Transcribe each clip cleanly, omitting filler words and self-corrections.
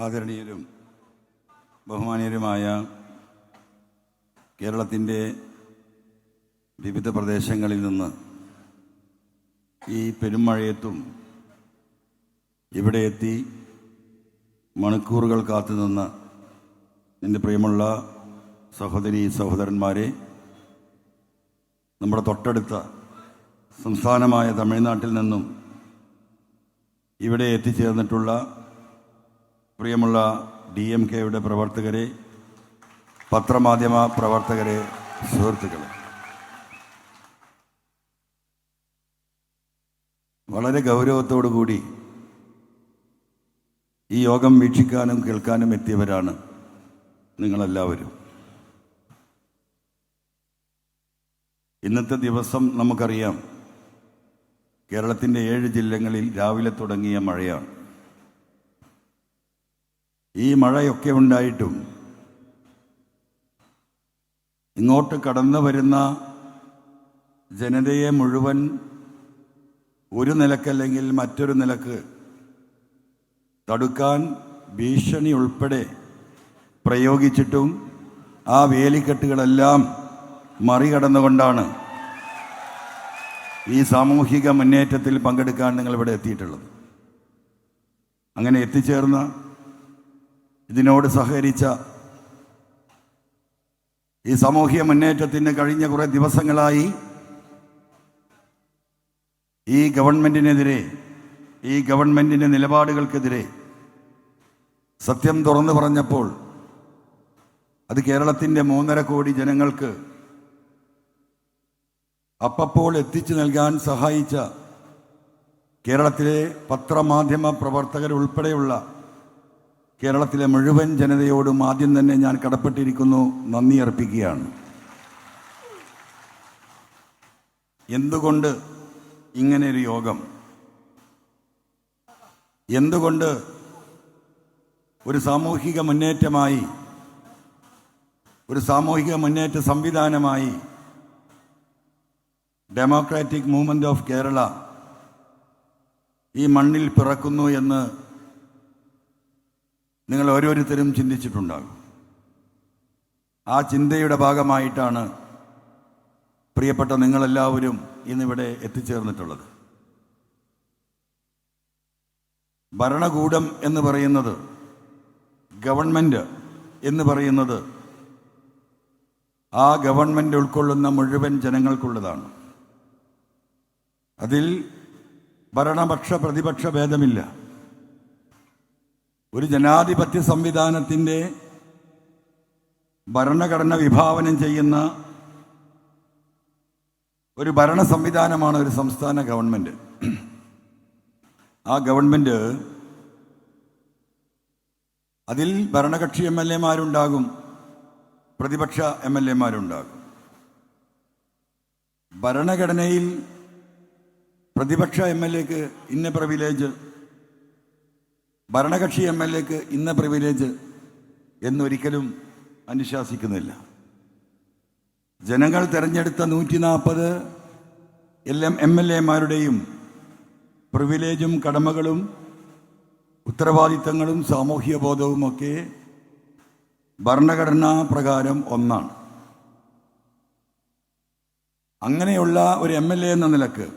ആദരണീയരും ബഹുമാനീയരുമായ കേരളത്തിൻ്റെ വിവിധ പ്രദേശങ്ങളിൽ നിന്ന് ഈ പെരുമഴയത്തും ഇവിടെ എത്തി മണിക്കൂറുകൾ കാത്തുനിന്ന് എൻ്റെ പ്രിയമുള്ള സഹോദരീ സഹോദരന്മാരെ, നമ്മുടെ തൊട്ടടുത്ത സംസ്ഥാനമായ തമിഴ്നാട്ടിൽ നിന്നും ഇവിടെ എത്തിച്ചേർന്നിട്ടുള്ള പ്രിയമുള്ള DMK-യുടെ പ്രവർത്തകരെ, പത്രമാധ്യമ പ്രവർത്തകരെ, സുഹൃത്തുക്കളെ, വളരെ ഗൗരവത്തോടു കൂടി ഈ യോഗം വീക്ഷിക്കാനും കേൾക്കാനും എത്തിയവരാണ് നിങ്ങളെല്ലാവരും. ഇന്നത്തെ ദിവസം നമുക്കറിയാം, കേരളത്തിൻ്റെ 7 ജില്ലകളിൽ രാവിലെ തുടങ്ങിയ മഴയാണ്. ഈ മഴയൊക്കെ ഉണ്ടായിട്ടും ഇങ്ങോട്ട് കടന്നു വരുന്ന ജനതയെ മുഴുവൻ ഒരു നിലക്കല്ലെങ്കിൽ മറ്റൊരു നിലക്ക് തടുക്കാൻ ഭീഷണി ഉൾപ്പെടെ പ്രയോഗിച്ചിട്ടും ആ വേലിക്കെട്ടുകളെല്ലാം മറികടന്നുകൊണ്ടാണ് ഈ സാമൂഹിക മുന്നേറ്റത്തിൽ പങ്കെടുക്കാൻ നിങ്ങളിവിടെ എത്തിയിട്ടുള്ളത്. അങ്ങനെ എത്തിച്ചേർന്ന ഇതിനോട് സഹകരിച്ച ഈ സാമൂഹിക മുന്നേറ്റത്തിന് കഴിഞ്ഞ കുറേ ദിവസങ്ങളായി ഈ ഗവൺമെൻറ്റിനെതിരെ, ഈ ഗവൺമെൻറ്റിൻ്റെ നിലപാടുകൾക്കെതിരെ സത്യം തുറന്നു പറഞ്ഞപ്പോൾ അത് കേരളത്തിൻ്റെ 3.5 കോടി ജനങ്ങൾക്ക് അപ്പോൾ എത്തിച്ചു നൽകാൻ സഹായിച്ച കേരളത്തിലെ പത്രമാധ്യമ പ്രവർത്തകരുൾപ്പെടെയുള്ള കേരളത്തിലെ മുഴുവൻ ജനതയോടും ആദ്യം തന്നെ ഞാൻ കടപ്പെട്ടിരിക്കുന്നു, നന്ദി അർപ്പിക്കുകയാണ്. എന്തുകൊണ്ട് ഇങ്ങനെയൊരു യോഗം? എന്തുകൊണ്ട് ഒരു സാമൂഹിക മുന്നേറ്റമായി, ഒരു സാമൂഹിക മുന്നേറ്റ സംവിധാനമായി ഡെമോക്രാറ്റിക് മൂവ്മെന്റ് ഓഫ് കേരള ഈ മണ്ണിൽ പിറക്കുന്നു എന്ന് നിങ്ങൾ ഓരോരുത്തരും ചിന്തിച്ചിട്ടുണ്ടാകും. ആ ചിന്തയുടെ ഭാഗമായിട്ടാണ് പ്രിയപ്പെട്ട നിങ്ങളെല്ലാവരും ഇന്നിവിടെ എത്തിച്ചേർന്നിട്ടുള്ളത്. ഭരണകൂടം എന്ന് പറയുന്നത്, ഗവൺമെൻറ് എന്ന് പറയുന്നത് ആ ഗവൺമെൻറ് ഉൾക്കൊള്ളുന്ന മുഴുവൻ ജനങ്ങൾക്കുള്ളതാണ്. അതിൽ ഭരണപക്ഷ പ്രതിപക്ഷ ഭേദമില്ല. ഒരു ജനാധിപത്യ സംവിധാനത്തിൻ്റെ ഭരണഘടന വിഭാവനം ചെയ്യുന്ന ഒരു ഭരണ സംവിധാനമാണ് ഒരു സംസ്ഥാന ഗവൺമെൻറ്. ആ ഗവൺമെൻറ്, അതിൽ ഭരണകക്ഷി MLA-മാരുണ്ടാകും, പ്രതിപക്ഷ MLA-മാരുണ്ടാകും. ഭരണഘടനയിൽ പ്രതിപക്ഷ MLA-ക്ക് ഇന്ന പ്രിവിലേജ്, ഭരണകക്ഷി MLA-ക്ക് ഇന്ന പ്രിവിലേജ് എന്നൊരിക്കലും അനുശാസിക്കുന്നില്ല. ജനങ്ങൾ തിരഞ്ഞെടുത്ത 140 MLA-മാരുടെയും പ്രിവിലേജും കടമകളും ഉത്തരവാദിത്തങ്ങളും സാമൂഹ്യ ബോധവുമൊക്കെ ഭരണഘടനാ പ്രകാരം ഒന്നാണ്. അങ്ങനെയുള്ള ഒരു MLA എന്ന നിലക്ക്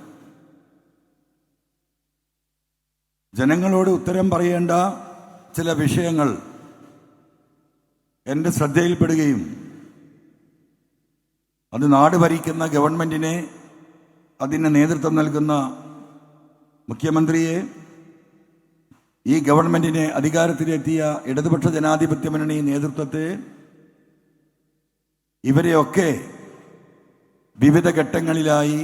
ജനങ്ങളോട് ഉത്തരം പറയേണ്ട ചില വിഷയങ്ങൾ എൻ്റെ ശ്രദ്ധയിൽപ്പെടുകയും അത് നാട് ഭരിക്കുന്ന ഗവൺമെൻറ്റിനെ, അതിന് നേതൃത്വം നൽകുന്ന മുഖ്യമന്ത്രിയെ, ഈ ഗവൺമെൻറ്റിനെ അധികാരത്തിലെത്തിയ ഇടതുപക്ഷ ജനാധിപത്യ മുന്നണി നേതൃത്വത്തെ, ഇവരെയൊക്കെ വിവിധ ഘട്ടങ്ങളിലായി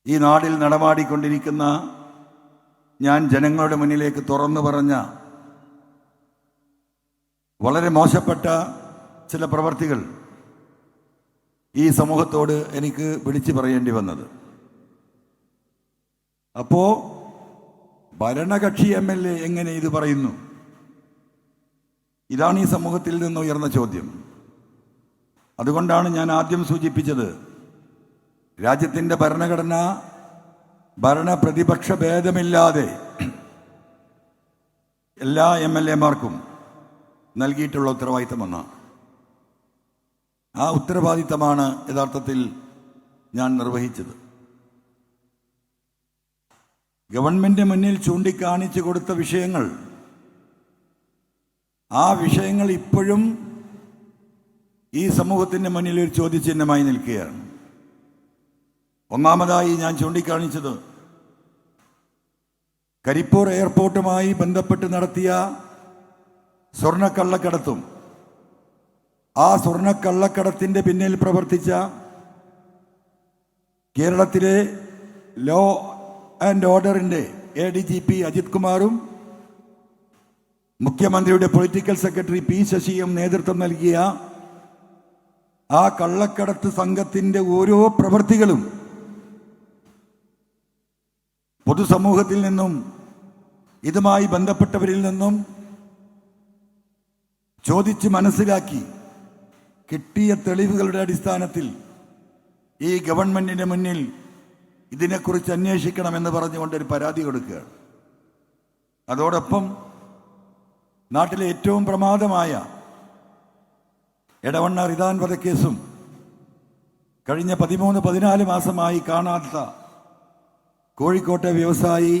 ഈ നാടിൽ നടമാടിക്കൊണ്ടിരിക്കുന്ന ഞാൻ ജനങ്ങളുടെ മുന്നിലേക്ക് തുറന്നു പറഞ്ഞ വളരെ മോശപ്പെട്ട ചില പ്രവർത്തികൾ ഈ സമൂഹത്തോട് എനിക്ക് വിളിച്ചു പറയേണ്ടി വന്നത്. അപ്പോൾ ഭരണകക്ഷി MLA എങ്ങനെ ഇത് പറയുന്നു? ഇതാണ് ഈ സമൂഹത്തിൽ നിന്ന് ഉയർന്ന ചോദ്യം. അതുകൊണ്ടാണ് ഞാൻ ആദ്യം സൂചിപ്പിച്ചത്, രാജ്യത്തിൻ്റെ ഭരണഘടന ഭരണപ്രതിപക്ഷ ഭേദമില്ലാതെ എല്ലാ MLA-മാർക്കും നൽകിയിട്ടുള്ള ഉത്തരവാദിത്തമെന്ന്. ആ ഉത്തരവാദിത്തമാണ് യഥാർത്ഥത്തിൽ ഞാൻ നിർവഹിച്ചത്. ഗവൺമെന്റ് മുന്നിൽ ചൂണ്ടിക്കാണിച്ചു കൊടുത്ത വിഷയങ്ങൾ, ആ വിഷയങ്ങൾ ഇപ്പോഴും ഈ സമൂഹത്തിൻ്റെ മുന്നിൽ ഒരു ചോദ്യചിഹ്നമായി നിൽക്കുകയാണ്. ഒന്നാമതായി ഞാൻ ചൂണ്ടിക്കാണിച്ചത് കരിപ്പൂർ എയർപോർട്ടുമായി ബന്ധപ്പെട്ട് നടത്തിയ സ്വർണ്ണക്കള്ളക്കടത്തും ആ സ്വർണ്ണക്കള്ളക്കടത്തിൻ്റെ പിന്നിൽ പ്രവർത്തിച്ച കേരളത്തിലെ ലോ ആൻഡ് ഓർഡറിൻ്റെ ADGP അജിത് കുമാറും മുഖ്യമന്ത്രിയുടെ പൊളിറ്റിക്കൽ സെക്രട്ടറി P ശശിയും നേതൃത്വം നൽകിയ ആ കള്ളക്കടത്ത് സംഘത്തിൻ്റെ ഓരോ പ്രവൃത്തികളും പൊതുസമൂഹത്തിൽ നിന്നും ഇതുമായി ബന്ധപ്പെട്ടവരിൽ നിന്നും ചോദിച്ച് മനസ്സിലാക്കി കിട്ടിയ തെളിവുകളുടെ അടിസ്ഥാനത്തിൽ ഈ ഗവൺമെന്റിന്റെ മുന്നിൽ ഇതിനെക്കുറിച്ച് അന്വേഷിക്കണമെന്ന് പറഞ്ഞുകൊണ്ടൊരു പരാതി കൊടുക്കുകയാണ്. അതോടൊപ്പം നാട്ടിലെ ഏറ്റവും പ്രമാദമായ എടവണ്ണ റിദാൻ വധക്കേസും കഴിഞ്ഞ 13-14 മാസമായി കാണാത്ത കോഴിക്കോട്ടെ വ്യവസായി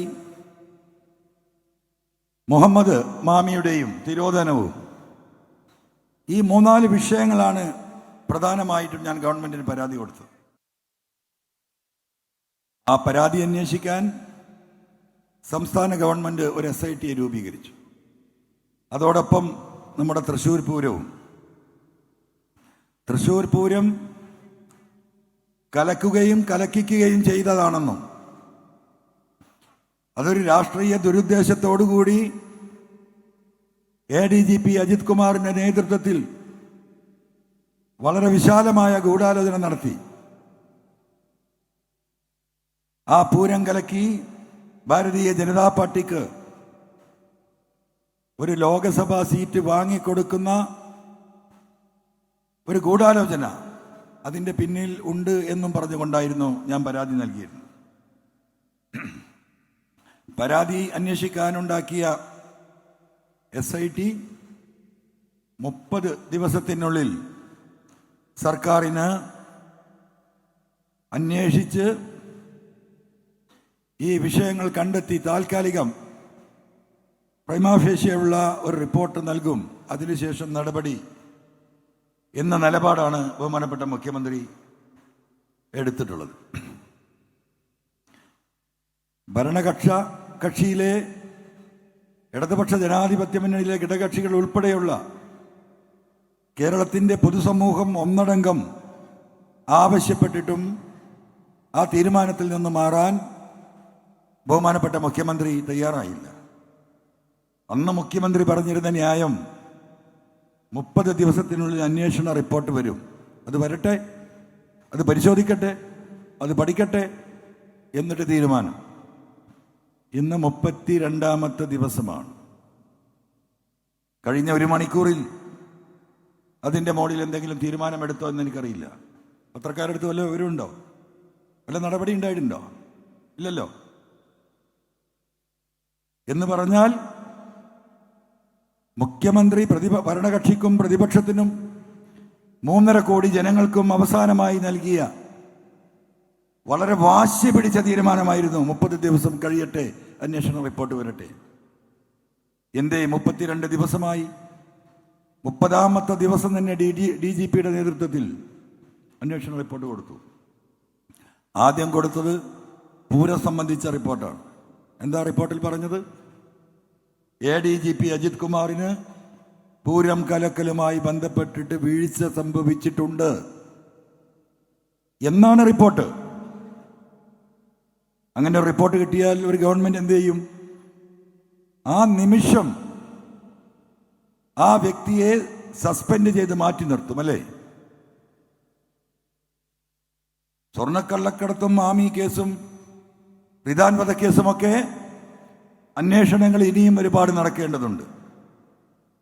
മുഹമ്മദ് മാമിയുടെയും തിരോധനവും, ഈ 3-4 വിഷയങ്ങളാണ് പ്രധാനമായിട്ടും ഞാൻ ഗവൺമെന്റിന് പരാതി കൊടുത്തത്. ആ പരാതി അന്വേഷിക്കാൻ സംസ്ഥാന ഗവൺമെന്റ് ഒരു SIT രൂപീകരിച്ചു. അതോടൊപ്പം നമ്മുടെ തൃശ്ശൂർ പൂരം കലക്കുകയും കലക്കിക്കുകയും ചെയ്തതാണെന്നും അതൊരു രാഷ്ട്രീയ ദുരുദ്ദേശത്തോടുകൂടി ADGP അജിത് കുമാറിന്റെ നേതൃത്വത്തിൽ വളരെ വിശാലമായ ഗൂഢാലോചന നടത്തി ആ പൂരം കലക്കി ഭാരതീയ ജനതാ പാർട്ടിക്ക് ഒരു ലോകസഭാ സീറ്റ് വാങ്ങിക്കൊടുക്കുന്ന ഒരു ഗൂഢാലോചന അതിൻ്റെ പിന്നിൽ ഉണ്ട് എന്നും പറഞ്ഞുകൊണ്ടായിരുന്നു ഞാൻ പരാതി നൽകിയിരുന്നത്. പരാതി അന്വേഷിക്കാനുണ്ടാക്കിയ SIT 30 ദിവസത്തിനുള്ളിൽ സർക്കാരിന് അന്വേഷിച്ച് ഈ വിഷയങ്ങൾ കണ്ടെത്തി താൽക്കാലികം പ്രൈമാ ഫേഷ്യയുള്ള ഒരു റിപ്പോർട്ട് നൽകും, അതിനുശേഷം നടപടി എന്ന നിലപാടാണ് ബഹുമാനപ്പെട്ട മുഖ്യമന്ത്രി എടുത്തിട്ടുള്ളത്. ഭരണകക്ഷിയിലെ ഇടതുപക്ഷ ജനാധിപത്യ മുന്നണിയിലെ ഘടകകക്ഷികൾ ഉൾപ്പെടെയുള്ള കേരളത്തിൻ്റെ പൊതുസമൂഹം ഒന്നടങ്കം ആവശ്യപ്പെട്ടിട്ടും ആ തീരുമാനത്തിൽ നിന്ന് മാറാൻ ബഹുമാനപ്പെട്ട മുഖ്യമന്ത്രി തയ്യാറായില്ല. അന്ന് മുഖ്യമന്ത്രി പറഞ്ഞിരുന്ന ന്യായം 30 ദിവസത്തിനുള്ളിൽ അന്വേഷണ റിപ്പോർട്ട് വരും, അത് വരട്ടെ, അത് പരിശോധിക്കട്ടെ, അത് പഠിക്കട്ടെ, എന്നിട്ട് തീരുമാനം. ഇന്ന് 32ാമത്തെ ദിവസമാണ്. കഴിഞ്ഞ 1 മണിക്കൂറിൽ അതിൻ്റെ മോഡിൽ എന്തെങ്കിലും തീരുമാനമെടുത്തോ എന്ന് എനിക്കറിയില്ല. പത്രക്കാരെടുത്ത് വല്ല വിവരമുണ്ടോ? വല്ല നടപടി ഉണ്ടായിട്ടുണ്ടോ? ഇല്ലല്ലോ. എന്ന് പറഞ്ഞാൽ മുഖ്യമന്ത്രി ഭരണകക്ഷിക്കും പ്രതിപക്ഷത്തിനും 3.5 കോടി ജനങ്ങൾക്കും അവസാനമായി നൽകിയ വളരെ വാശി പിടിച്ച തീരുമാനമായിരുന്നു 30 ദിവസം കഴിയട്ടെ, അന്വേഷണ റിപ്പോർട്ട് വരട്ടെ. എന്തേ 32 ദിവസമായി? 30ാമത്തെ ദിവസം തന്നെ DGPയുടെ നേതൃത്വത്തിൽ അന്വേഷണ റിപ്പോർട്ട് കൊടുത്തു. ആദ്യം കൊടുത്തത് പൂരം സംബന്ധിച്ച റിപ്പോർട്ടാണ്. എന്താ റിപ്പോർട്ടിൽ പറഞ്ഞത്? ADGP അജിത് കുമാറിന് പൂരം കലക്കലുമായി ബന്ധപ്പെട്ടിട്ട് വീഴ്ച സംഭവിച്ചിട്ടുണ്ട് എന്നാണ് റിപ്പോർട്ട്. അങ്ങനെ ഒരു റിപ്പോർട്ട് കിട്ടിയാൽ ഒരു ഗവൺമെന്റ് എന്ത് ചെയ്യും? ആ നിമിഷം ആ വ്യക്തിയെ സസ്പെൻഡ് ചെയ്ത് മാറ്റി നിർത്തും, അല്ലേ? സ്വർണ്ണക്കള്ളക്കടത്തും മാമി കേസും റിദാൻ വധക്കേസുമൊക്കെ അന്വേഷണങ്ങൾ ഇനിയും ഒരുപാട് നടക്കേണ്ടതുണ്ട്.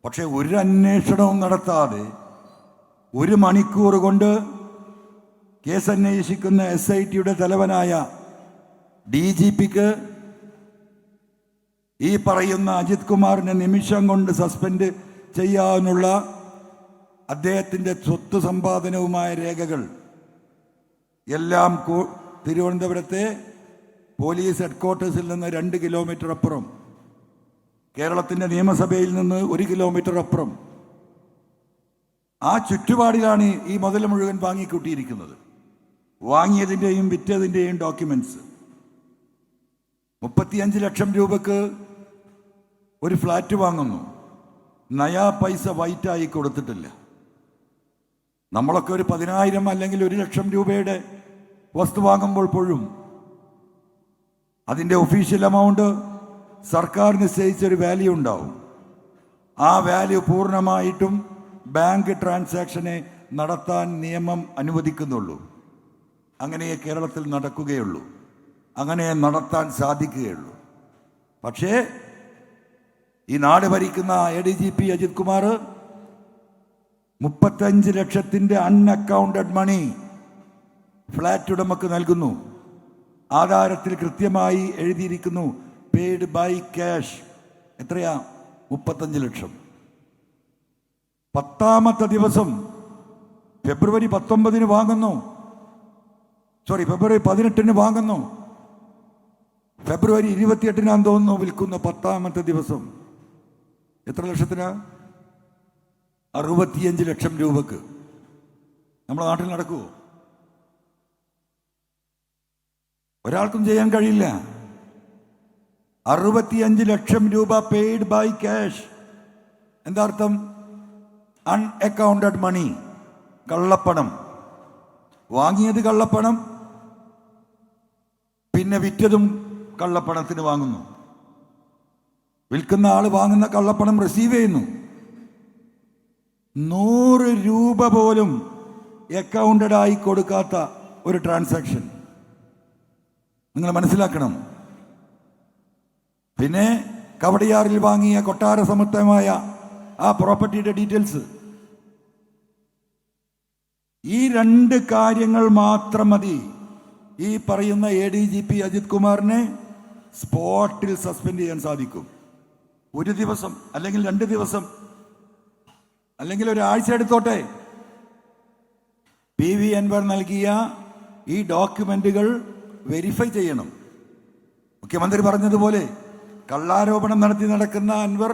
പക്ഷെ ഒരു അന്വേഷണവും നടത്താതെ 1 മണിക്കൂർ കൊണ്ട് കേസ് അന്വേഷിക്കുന്ന SITയുടെ തലവനായ DGPക്ക് ഈ പറയുന്ന അജിത് കുമാറിനെ നിമിഷം കൊണ്ട് സസ്പെൻഡ് ചെയ്യാനുള്ള അദ്ദേഹത്തിൻ്റെ സ്വത്ത് സമ്പാദനവുമായ രേഖകൾ എല്ലാം തിരുവനന്തപുരത്തെ പോലീസ് ഹെഡ്ക്വാർട്ടേഴ്സിൽ നിന്ന് 2 കിലോമീറ്റർ അപ്പുറം, കേരളത്തിൻ്റെ നിയമസഭയിൽ നിന്ന് 1 കിലോമീറ്റർ അപ്പുറം, ആ ചുറ്റുപാടിലാണ് ഈ മുതൽ മുഴുവൻ വാങ്ങിക്കൂട്ടിയിരിക്കുന്നത്. വാങ്ങിയതിൻ്റെയും വിറ്റതിൻ്റെയും ഡോക്യുമെന്റ്സ്. 35 ലക്ഷം രൂപക്ക് ഒരു ഫ്ലാറ്റ് വാങ്ങുന്നു, നയാ പൈസ വൈറ്റായി കൊടുത്തിട്ടില്ല. നമ്മളൊക്കെ ഒരു 10,000 അല്ലെങ്കിൽ 1 ലക്ഷം രൂപയുടെ വസ്തു വാങ്ങുമ്പോൾ പോലും അതിൻ്റെ ഒഫീഷ്യൽ എമൗണ്ട് സർക്കാർ നിശ്ചയിച്ചൊരു വാല്യൂ ഉണ്ടാവും. ആ വാല്യൂ പൂർണ്ണമായിട്ടും ബാങ്ക് ട്രാൻസാക്ഷനെ നടത്താൻ നിയമം അനുവദിക്കുന്നുള്ളൂ. അങ്ങനെ കേരളത്തിൽ നടക്കുകയുള്ളൂ, അങ്ങനെ നടത്താൻ സാധിക്കുകയുള്ളൂ. പക്ഷേ ഈ നാട് ഭരിക്കുന്ന ADGP അജിത് കുമാർ 35 ലക്ഷത്തിൻ്റെ അൺഅക്കൗണ്ടഡ് മണി ഫ്ലാറ്റ് ഉടമക്ക് നൽകുന്നു. ആധാരത്തിൽ കൃത്യമായി എഴുതിയിരിക്കുന്നു പെയ്ഡ് ബൈ ക്യാഷ്. എത്രയാ? 35 ലക്ഷം. 10ാമത്തെ ദിവസം ഫെബ്രുവരി 19 വാങ്ങുന്നു, ഫെബ്രുവരി 18 വാങ്ങുന്നു, ഫെബ്രുവരി 28 തോന്നുന്നു വിൽക്കുന്നു. 10ാമത്തെ ദിവസം എത്ര ലക്ഷത്തിനാ? 65 ലക്ഷം രൂപക്ക്. നമ്മുടെ നാട്ടിൽ നടക്കുമോ? ഒരാൾക്കും ചെയ്യാൻ കഴിയില്ല. 65 ലക്ഷം രൂപ പെയ്ഡ് ബൈ ക്യാഷ്. എന്താ അർത്ഥം? അൺഅക്കൗണ്ടഡ് മണി, കള്ളപ്പണം. വാങ്ങിയത് കള്ളപ്പണം, പിന്നെ വിറ്റതും കള്ളപ്പണത്തിന് വാങ്ങുന്നു. വിൽക്കുന്ന ആൾ വാങ്ങുന്ന കള്ളപ്പണം റിസീവ് ചെയ്യുന്നു. 100 രൂപ പോലും അക്കൗണ്ടഡ് ആയി കൊടുക്കാത്ത ഒരു ട്രാൻസാക്ഷൻ നിങ്ങൾ മനസ്സിലാക്കണം. പിന്നെ കവടിയാറിൽ വാങ്ങിയ കൊട്ടാര സമുച്ചയമായ ആ പ്രോപ്പർട്ടിയുടെ ഡീറ്റെയിൽസ്. ഈ 2 കാര്യങ്ങൾ മാത്രം മതി ഈ പറയുന്ന ADGP അജിത് കുമാറിനെ സ്പോട്ടിൽ സസ്പെൻഡ് ചെയ്യാൻ സാധിക്കും. 1 ദിവസം അല്ലെങ്കിൽ 2 ദിവസം അല്ലെങ്കിൽ ഒരാഴ്ച എടുത്തോട്ടെ. PV അൻവർ നൽകിയ ഈ ഡോക്യുമെന്റുകൾ വെരിഫൈ ചെയ്യണം. മുഖ്യമന്ത്രി പറഞ്ഞതുപോലെ കള്ളാരോപണം നടത്തി നടക്കുന്ന അൻവർ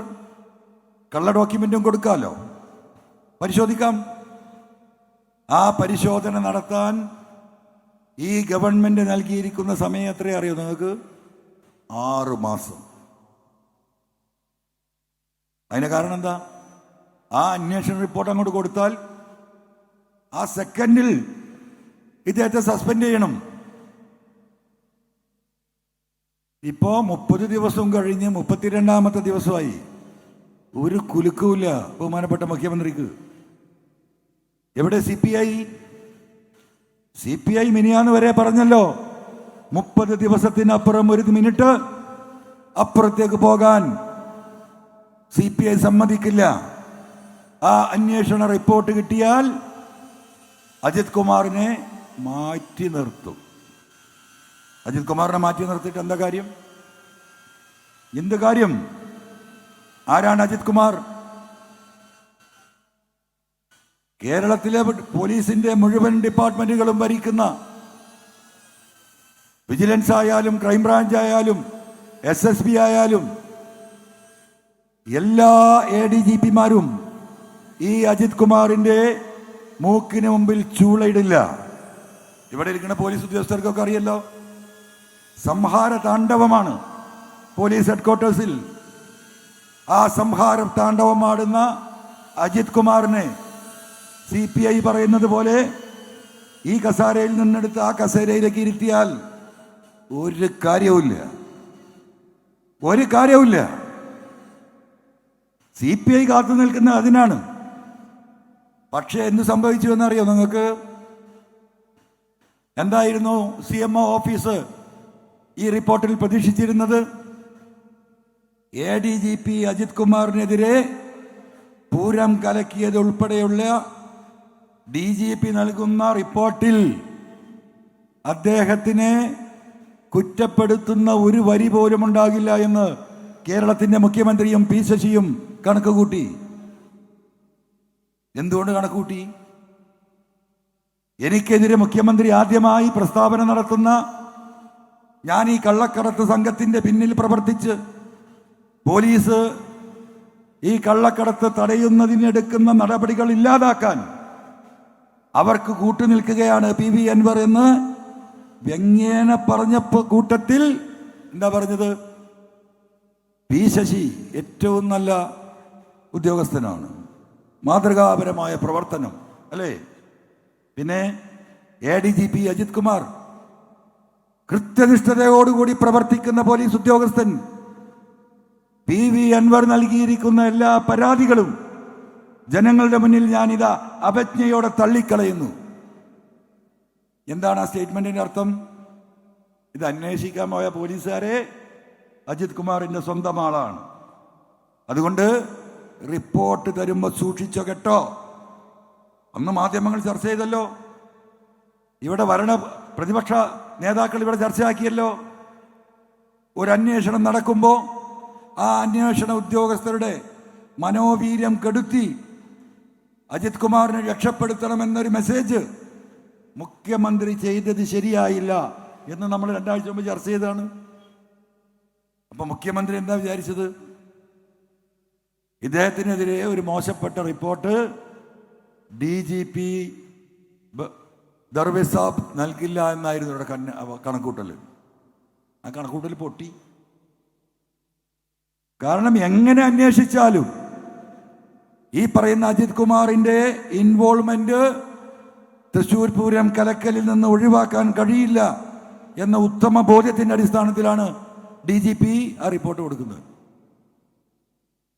കള്ള ഡോക്യുമെന്റും കൊടുക്കാമല്ലോ, പരിശോധിക്കാം. ആ പരിശോധന നടത്താൻ ഈ ഗവൺമെന്റ് നൽകിയിരിക്കുന്ന സമയം എത്രയും അറിയോ നിങ്ങൾക്ക്? 6 മാസം. അതിന് കാരണം എന്താ? ആ അന്വേഷണ റിപ്പോർട്ട് അങ്ങോട്ട് കൊടുത്താൽ ആ സെക്കൻഡിൽ ഇദ്ദേഹത്തെ സസ്പെൻഡ് ചെയ്യണം. ഇപ്പോ 30 ദിവസം കഴിഞ്ഞ് 32ാമത്തെ ദിവസമായി. ഒരു കുലുക്കുമില്ല ബഹുമാനപ്പെട്ട മുഖ്യമന്ത്രിക്ക്. എവിടെ CPI? CPI മിനിയാന്ന് വരെ പറഞ്ഞല്ലോ 30 ദിവസത്തിനപ്പുറം 1 മിനിറ്റ് അപ്പുറത്തേക്ക് പോകാൻ CPI സമ്മതിക്കില്ല. ആ അന്വേഷണ റിപ്പോർട്ട് കിട്ടിയാൽ അജിത് കുമാറിനെ മാറ്റി നിർത്തും. അജിത് കുമാറിനെ മാറ്റി നിർത്തിയിട്ട് എന്താ കാര്യം? എന്ത് കാര്യം? ആരാണ് അജിത് കുമാർ? കേരളത്തിലെ പോലീസിന്റെ മുഴുവൻ ഡിപ്പാർട്ട്മെന്റുകളും ഭരിക്കുന്ന, വിജിലൻസ് ആയാലും ക്രൈംബ്രാഞ്ച് ആയാലും SSB ആയാലും എല്ലാ ADGPമാരും ഈ അജിത് കുമാറിന്റെ മൂക്കിന് മുമ്പിൽ ചൂളയിടില്ല. ഇവിടെ ഇരിക്കുന്ന പോലീസ് ഉദ്യോഗസ്ഥർക്കൊക്കെ അറിയല്ലോ, സംഹാര താണ്ഡവമാണ് പോലീസ് ഹെഡ്ക്വാർട്ടേഴ്സിൽ. ആ സംഹാര താണ്ഡവമാടുന്ന അജിത് കുമാറിനെ CPI പറയുന്നത് പോലെ ഈ കസേരയിൽ നിന്നെടുത്ത് ആ കസേരയിലേക്ക് ഇരുത്തിയാൽ ഒരു കാര്യവുമില്ല. CPI കാത്തു നിൽക്കുന്ന അതിനാണ്. പക്ഷെ എന്ത് സംഭവിച്ചു എന്നറിയോ നിങ്ങൾക്ക്? എന്തായിരുന്നു CMO ഓഫീസ് ഈ റിപ്പോർട്ടിൽ പ്രതീക്ഷിച്ചിരുന്നത്? ADGP അജിത് കുമാറിനെതിരെ പൂരം കലക്കിയത് ഉൾപ്പെടെയുള്ള DGP നൽകുന്ന റിപ്പോർട്ടിൽ അദ്ദേഹത്തിനെ കുറ്റപ്പെടുത്തുന്ന ഒരു വരി പോലും ഉണ്ടാകില്ല എന്ന് കേരളത്തിന്റെ മുഖ്യമന്ത്രിയും പി ശശിയും കണക്ക് കൂട്ടി. എന്തുകൊണ്ട് കണക്ക് കൂട്ടി? എനിക്കെതിരെ മുഖ്യമന്ത്രി ആദ്യമായി പ്രസ്താവന നടത്തുന്ന, ഞാൻ ഈ കള്ളക്കടത്ത് സംഘത്തിന്റെ പിന്നിൽ പ്രവർത്തിച്ച് പോലീസ് ഈ കള്ളക്കടത്ത് തടയുന്നതിനെടുക്കുന്ന നടപടികൾ ഇല്ലാതാക്കാൻ അവർക്ക് കൂട്ടുനിൽക്കുകയാണ് പി വി അൻവർ എന്ന് വ്യംഗ്യേന പറഞ്ഞപ്പോ കൂട്ടത്തിൽ എന്താ പറഞ്ഞത്? പി ശശി ഏറ്റവും നല്ല ഉദ്യോഗസ്ഥനാണ്, മാതൃകാപരമായ പ്രവർത്തനം അല്ലേ? പിന്നെ ADGP അജിത് കുമാർ കൃത്യനിഷ്ഠതയോടുകൂടി പ്രവർത്തിക്കുന്ന പോലീസ് ഉദ്യോഗസ്ഥൻ. പി വി അൻവർ നൽകിയിരിക്കുന്ന എല്ലാ പരാതികളും ജനങ്ങളുടെ മുന്നിൽ ഞാനിതാ അവജ്ഞയോടെ തള്ളിക്കളയുന്നു. എന്താണ് ആ സ്റ്റേറ്റ്മെന്റിന്റെ അർത്ഥം? ഇത് അന്വേഷിക്കാൻ പോയ പോലീസുകാരെ അജിത് കുമാറിന്റെ സ്വന്തം ആളാണ്. അതുകൊണ്ട് റിപ്പോർട്ട് തരുമ്പോൾ സൂക്ഷിച്ചോ കേട്ടോ. അന്ന് മാധ്യമങ്ങൾ ചർച്ച ചെയ്തല്ലോ, ഇവിടെ പ്രതിപക്ഷ നേതാക്കൾ ഇവിടെ ചർച്ചയാക്കിയല്ലോ. ഒരു അന്വേഷണം നടക്കുമ്പോൾ ആ അന്വേഷണ ഉദ്യോഗസ്ഥരുടെ മനോവീര്യം കെടുത്തി അജിത് കുമാറിനെ രക്ഷപ്പെടുത്തണമെന്നൊരു മെസ്സേജ് മുഖ്യമന്ത്രി ചെയ്തത് ശരിയായില്ല എന്ന് നമ്മൾ 2 ആഴ്ച മുമ്പ് ചർച്ച ചെയ്തതാണ്. അപ്പൊ മുഖ്യമന്ത്രി എന്താ വിചാരിച്ചത്? ഇദ്ദേഹത്തിനെതിരെ ഒരു മോശപ്പെട്ട റിപ്പോർട്ട് DGP ദർവേസ് സാബ് നൽകില്ല എന്നായിരുന്നു ഇവിടെ കണക്കൂട്ടൽ. ആ കണക്കൂട്ടൽ പൊട്ടി. കാരണം എങ്ങനെ അന്വേഷിച്ചാലും ഈ പറയുന്ന അജിത് കുമാറിന്റെ ഇൻവോൾവ്മെന്റ് തൃശ്ശൂർ പൂരം കലക്കലിൽ നിന്ന് ഒഴിവാക്കാൻ കഴിയില്ല എന്ന ഉത്തമ ബോധ്യത്തിന്റെ അടിസ്ഥാനത്തിലാണ് DGP ആ റിപ്പോർട്ട് കൊടുക്കുന്നത്.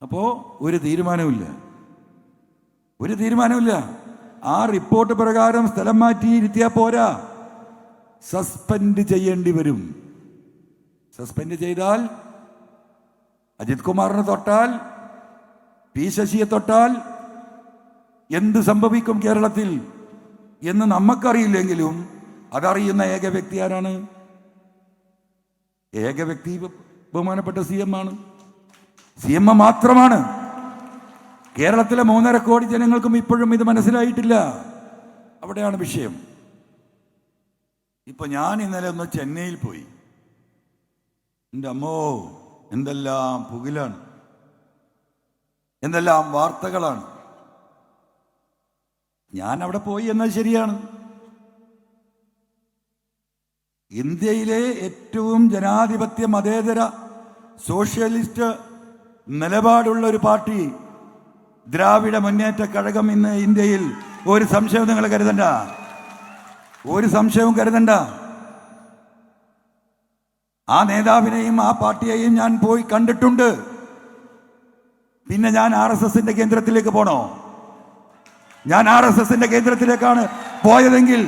അപ്പോ ഒരു തീരുമാനമില്ല. ആ റിപ്പോർട്ട് പ്രകാരം സ്ഥലം മാറ്റിയിരുത്തിയാൽ പോരാ, സസ്പെൻഡ് ചെയ്യേണ്ടി വരും. സസ്പെൻഡ് ചെയ്താൽ അജിത് കുമാറിനെ തൊട്ടാൽ, പി ശശിയെ തൊട്ടാൽ എന്ത് സംഭവിക്കും കേരളത്തിൽ എന്ന് നമുക്കറിയില്ലെങ്കിലും അതറിയുന്ന ഏക വ്യക്തി ആരാണ്? ഏക വ്യക്തി ബഹുമാനപ്പെട്ട CM ആണ്. CM മാത്രമാണ്. കേരളത്തിലെ 3.5 കോടി ജനങ്ങൾക്കും ഇപ്പോഴും ഇത് മനസ്സിലായിട്ടില്ല. അവിടെയാണ് വിഷയം. ഇപ്പൊ ഞാൻ ഇന്നലെ ഒന്ന് ചെന്നൈയിൽ പോയി. എൻ്റെ അമ്മോ, എന്തെല്ലാം പുകിലാണ്, എന്തെല്ലാം വാർത്തകളാണ്. ഞാൻ അവിടെ പോയി എന്നാൽ ശരിയാണ്. ഇന്ത്യയിലെ ഏറ്റവും ജനാധിപത്യ മതേതര സോഷ്യലിസ്റ്റ് നിലപാടുള്ള ഒരു പാർട്ടി ദ്രാവിഡ മുന്നേറ്റ കഴകം ഇന്ന് ഇന്ത്യയിൽ ഒരു സംശയവും നിങ്ങൾ കരുതണ്ട. ആ നേതാവിനെയും ആ പാർട്ടിയെയും ഞാൻ പോയി കണ്ടിട്ടുണ്ട്. പിന്നെ ഞാൻ RSSന്റെ കേന്ദ്രത്തിലേക്ക് പോണോ? ഞാൻ RSSന്റെ കേന്ദ്രത്തിലേക്കാണ് പോയതെങ്കിൽ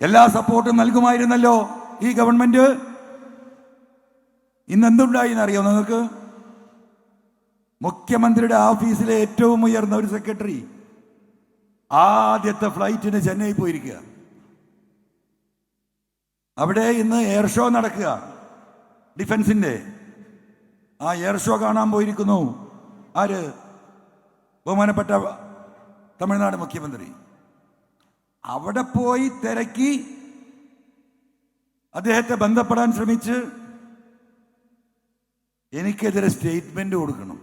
എല്ലാ സപ്പോർട്ടും നൽകുമായിരുന്നല്ലോ ഈ ഗവൺമെന്റ്. ഇന്ന് എന്തുണ്ടായി എന്നറിയോ നിങ്ങൾക്ക്? മുഖ്യമന്ത്രിയുടെ ഓഫീസിലെ ഏറ്റവും ഉയർന്ന ഒരു സെക്രട്ടറി ആദ്യത്തെ ഫ്ലൈറ്റിന് ചെന്നൈ പോയിരിക്കുക. അവിടെ ഇന്ന് എയർ ഷോ നടക്കുക, ഡിഫൻസിന്റെ. ആ എയർ ഷോ കാണാൻ പോയിരിക്കുന്നു ആര്? ബഹുമാനപ്പെട്ട തമിഴ്നാട് മുഖ്യമന്ത്രി. അവിടെ പോയി തിരക്കി അദ്ദേഹത്തെ ബന്ധപ്പെടാൻ ശ്രമിച്ച് എനിക്കെതിരെ സ്റ്റേറ്റ്മെന്റ് കൊടുക്കണം.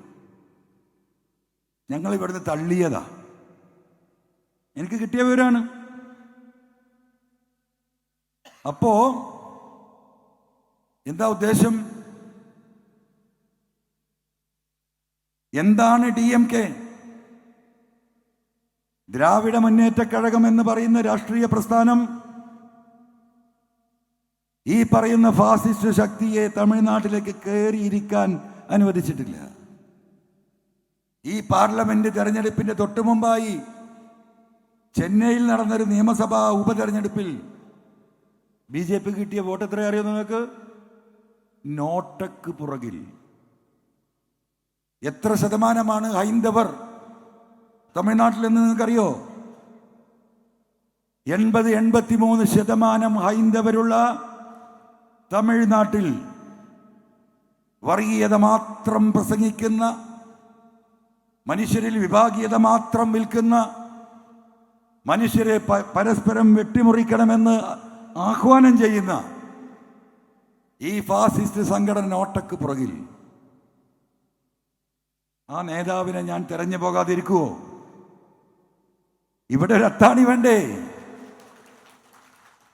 ഞങ്ങൾ ഇവിടുന്ന് തള്ളിയതാ. എനിക്ക് കിട്ടിയ വിവരമാണ്. അപ്പോ എന്താ ഉദ്ദേശം? എന്താണ് DMK? ദ്രാവിഡ മുന്നേറ്റ കഴകം എന്ന് പറയുന്ന രാഷ്ട്രീയ പ്രസ്ഥാനം ഈ പറയുന്ന ഫാസിസ്റ്റ് ശക്തിയെ തമിഴ്നാട്ടിലേക്ക് കയറിയിരിക്കാൻ അനുവദിച്ചിട്ടില്ല. ഈ പാർലമെന്റ് തെരഞ്ഞെടുപ്പിന്റെ തൊട്ടുമുമ്പായി ചെന്നൈയിൽ നടന്നൊരു നിയമസഭാ ഉപതെരഞ്ഞെടുപ്പിൽ BJP കിട്ടിയ വോട്ട് എത്ര അറിയോ നിങ്ങൾക്ക്? നോട്ടക്ക് പുറകിൽ. എത്ര ശതമാനമാണ് ഹൈന്ദവർ തമിഴ്നാട്ടിൽ എന്ന് നിങ്ങൾക്കറിയോ? 83% ഹൈന്ദവരുള്ള തമിഴ്നാട്ടിൽ വർഗീയത മാത്രം പ്രസംഗിക്കുന്ന, മനുഷ്യരിൽ വിഭാഗീയത മാത്രം വിൽക്കുന്ന, മനുഷ്യരെ പരസ്പരം വെട്ടിമുറിക്കണമെന്ന് ആഹ്വാനം ചെയ്യുന്ന ഈ ഫാസിസ്റ്റ് സംഘടന നോട്ടക്ക് പുറകിൽ ആ നേതാവിനെ ഞാൻ തെരഞ്ഞു പോകാതിരിക്കുവോ? ഇവിടെ ഒരു അത്താണി വേണ്ടേ?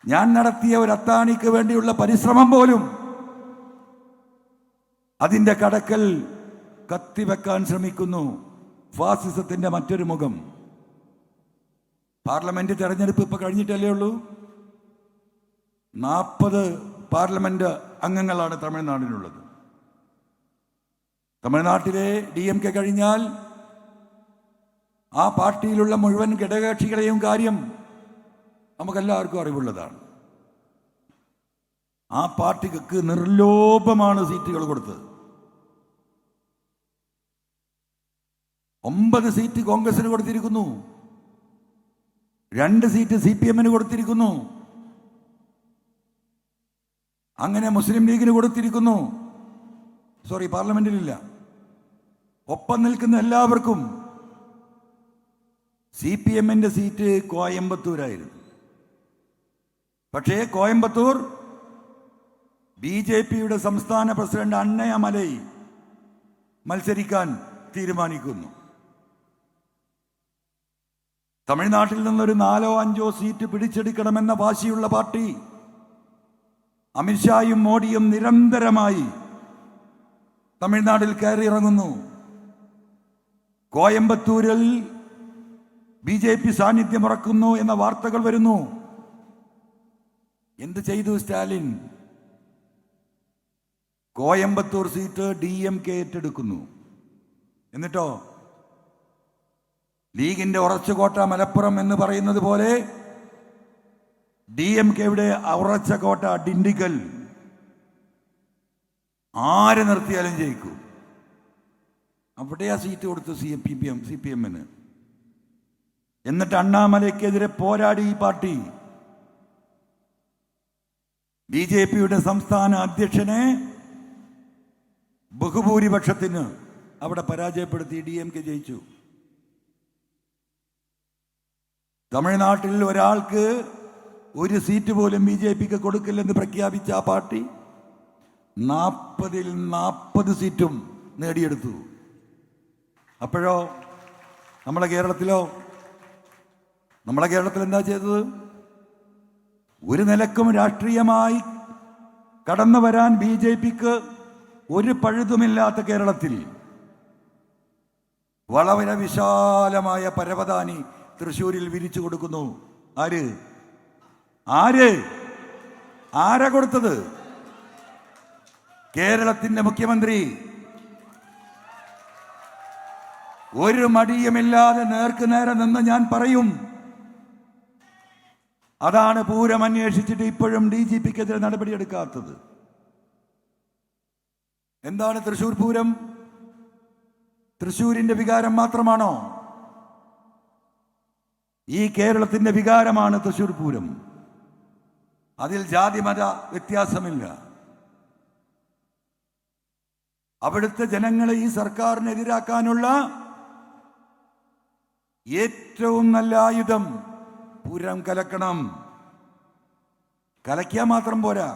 ഞാൻ നടത്തിയ ഒരു അത്താണിക്ക് വേണ്ടിയുള്ള പരിശ്രമം പോലും അതിൻ്റെ കടക്കൽ കത്തിവെക്കാൻ ശ്രമിക്കുന്നു ഫാസിസത്തിന്റെ മറ്റൊരു മുഖം. പാർലമെന്റ് തെരഞ്ഞെടുപ്പ് ഇപ്പൊ കഴിഞ്ഞിട്ടല്ലേ ഉള്ളൂ. 40 പാർലമെന്റ് അംഗങ്ങളാണ് തമിഴ്നാടിനുള്ളത്. തമിഴ്നാട്ടിലെ DMK കഴിഞ്ഞാൽ ആ പാർട്ടിയിലുള്ള മുഴുവൻ ഘടകകക്ഷികളെയും കാര്യം നമുക്കെല്ലാവർക്കും അറിവുള്ളതാണ്. ആ പാർട്ടിക്ക് നിർലോഭമാണ് സീറ്റുകൾ കൊടുത്തത്. 9 സീറ്റ് കോൺഗ്രസിന് കൊടുത്തിരിക്കുന്നു, 2 സീറ്റ് CPM-ന് കൊടുത്തിരിക്കുന്നു, അങ്ങനെ മുസ്ലിം ലീഗിന് കൊടുത്തിരിക്കുന്നു. പാർലമെന്റിലില്ല. ഒപ്പം നിൽക്കുന്ന എല്ലാവർക്കും. CPM-ന്റെ സീറ്റ് കോയമ്പത്തൂരായിരുന്നു. പക്ഷേ കോയമ്പത്തൂർ BJP-യുടെ സംസ്ഥാന പ്രസിഡന്റ് അണ്ണയമലൈ മത്സരിക്കാൻ തീരുമാനിക്കുന്നു. തമിഴ്നാട്ടിൽ നിന്നൊരു 4-5 സീറ്റ് പിടിച്ചെടുക്കണമെന്ന വാശിയുള്ള പാർട്ടി അമിത്ഷായും മോഡിയും നിരന്തരമായി തമിഴ്നാട്ടിൽ കയറി ഇറങ്ങുന്നു. കോയമ്പത്തൂരിൽ BJP സാന്നിധ്യം ഉറക്കുന്നു എന്ന വാർത്തകൾ വരുന്നു. എന്ത് ചെയ്തു സ്റ്റാലിൻ? കോയമ്പത്തൂർ സീറ്റ് DMK ഏറ്റെടുക്കുന്നു. എന്നിട്ടോ ലീഗിന്റെ ഉറച്ചുകോട്ട മലപ്പുറം എന്ന് പറയുന്നത് പോലെ DMK-യുടെ ഉറച്ച കോട്ട ഡിണ്ടിഗൽ. ആരെ നിർത്തിയാലും ജയിക്കും. അവിടെയാ സീറ്റ് കൊടുത്തു CPM-ന്. എന്നിട്ട് അണ്ണാമലയ്ക്കെതിരെ പോരാടി ഈ പാർട്ടി. BJP-യുടെ സംസ്ഥാന അധ്യക്ഷനെ ബഹുഭൂരിപക്ഷത്തിന് അവിടെ പരാജയപ്പെടുത്തി DMK ജയിച്ചു. തമിഴ്നാട്ടിൽ ഒരാൾക്ക് ഒരു സീറ്റ് പോലും BJP-ക്ക് കൊടുക്കില്ലെന്ന് പ്രഖ്യാപിച്ച ആ പാർട്ടി 40-ൽ 40 സീറ്റും നേടിയെടുത്തു. അപ്പോഴോ നമ്മളെ കേരളത്തിൽ എന്താ ചെയ്തത്? ഒരു നിലക്കും രാഷ്ട്രീയമായി കടന്നു വരാൻ BJP-ക്ക് ഒരു പഴുതുമില്ലാത്ത കേരളത്തിൽ വളരെ വിശാലമായ പരവതാനി തൃശ്ശൂരിൽ വിരിച്ചു കൊടുക്കുന്നു. ആരാ കൊടുത്തത്? കേരളത്തിന്റെ മുഖ്യമന്ത്രി. ഒരു മടിയുമില്ലാതെ നേർക്ക് നേരെ നിന്ന് ഞാൻ പറയും. അതാണ് പൂരം അന്വേഷിച്ചിട്ട് ഇപ്പോഴും DGP-ക്കെതിരെ നടപടിയെടുക്കാത്തത്. എന്താണ് തൃശ്ശൂർ പൂരം? തൃശ്ശൂരിന്റെ വികാരം മാത്രമാണോ? ഈ കേരളത്തിന്റെ വികാരമാണ് തൃശ്ശൂർ പൂരം. അതിൽ ജാതിമത വ്യത്യാസമില്ല. അവിടുത്തെ ജനങ്ങളെ ഈ സർക്കാരിനെതിരാക്കാനുള്ള ഏറ്റവും നല്ല ആയുധം പൂരം കലക്കണം. കലക്കിയാൽ മാത്രം പോരാ,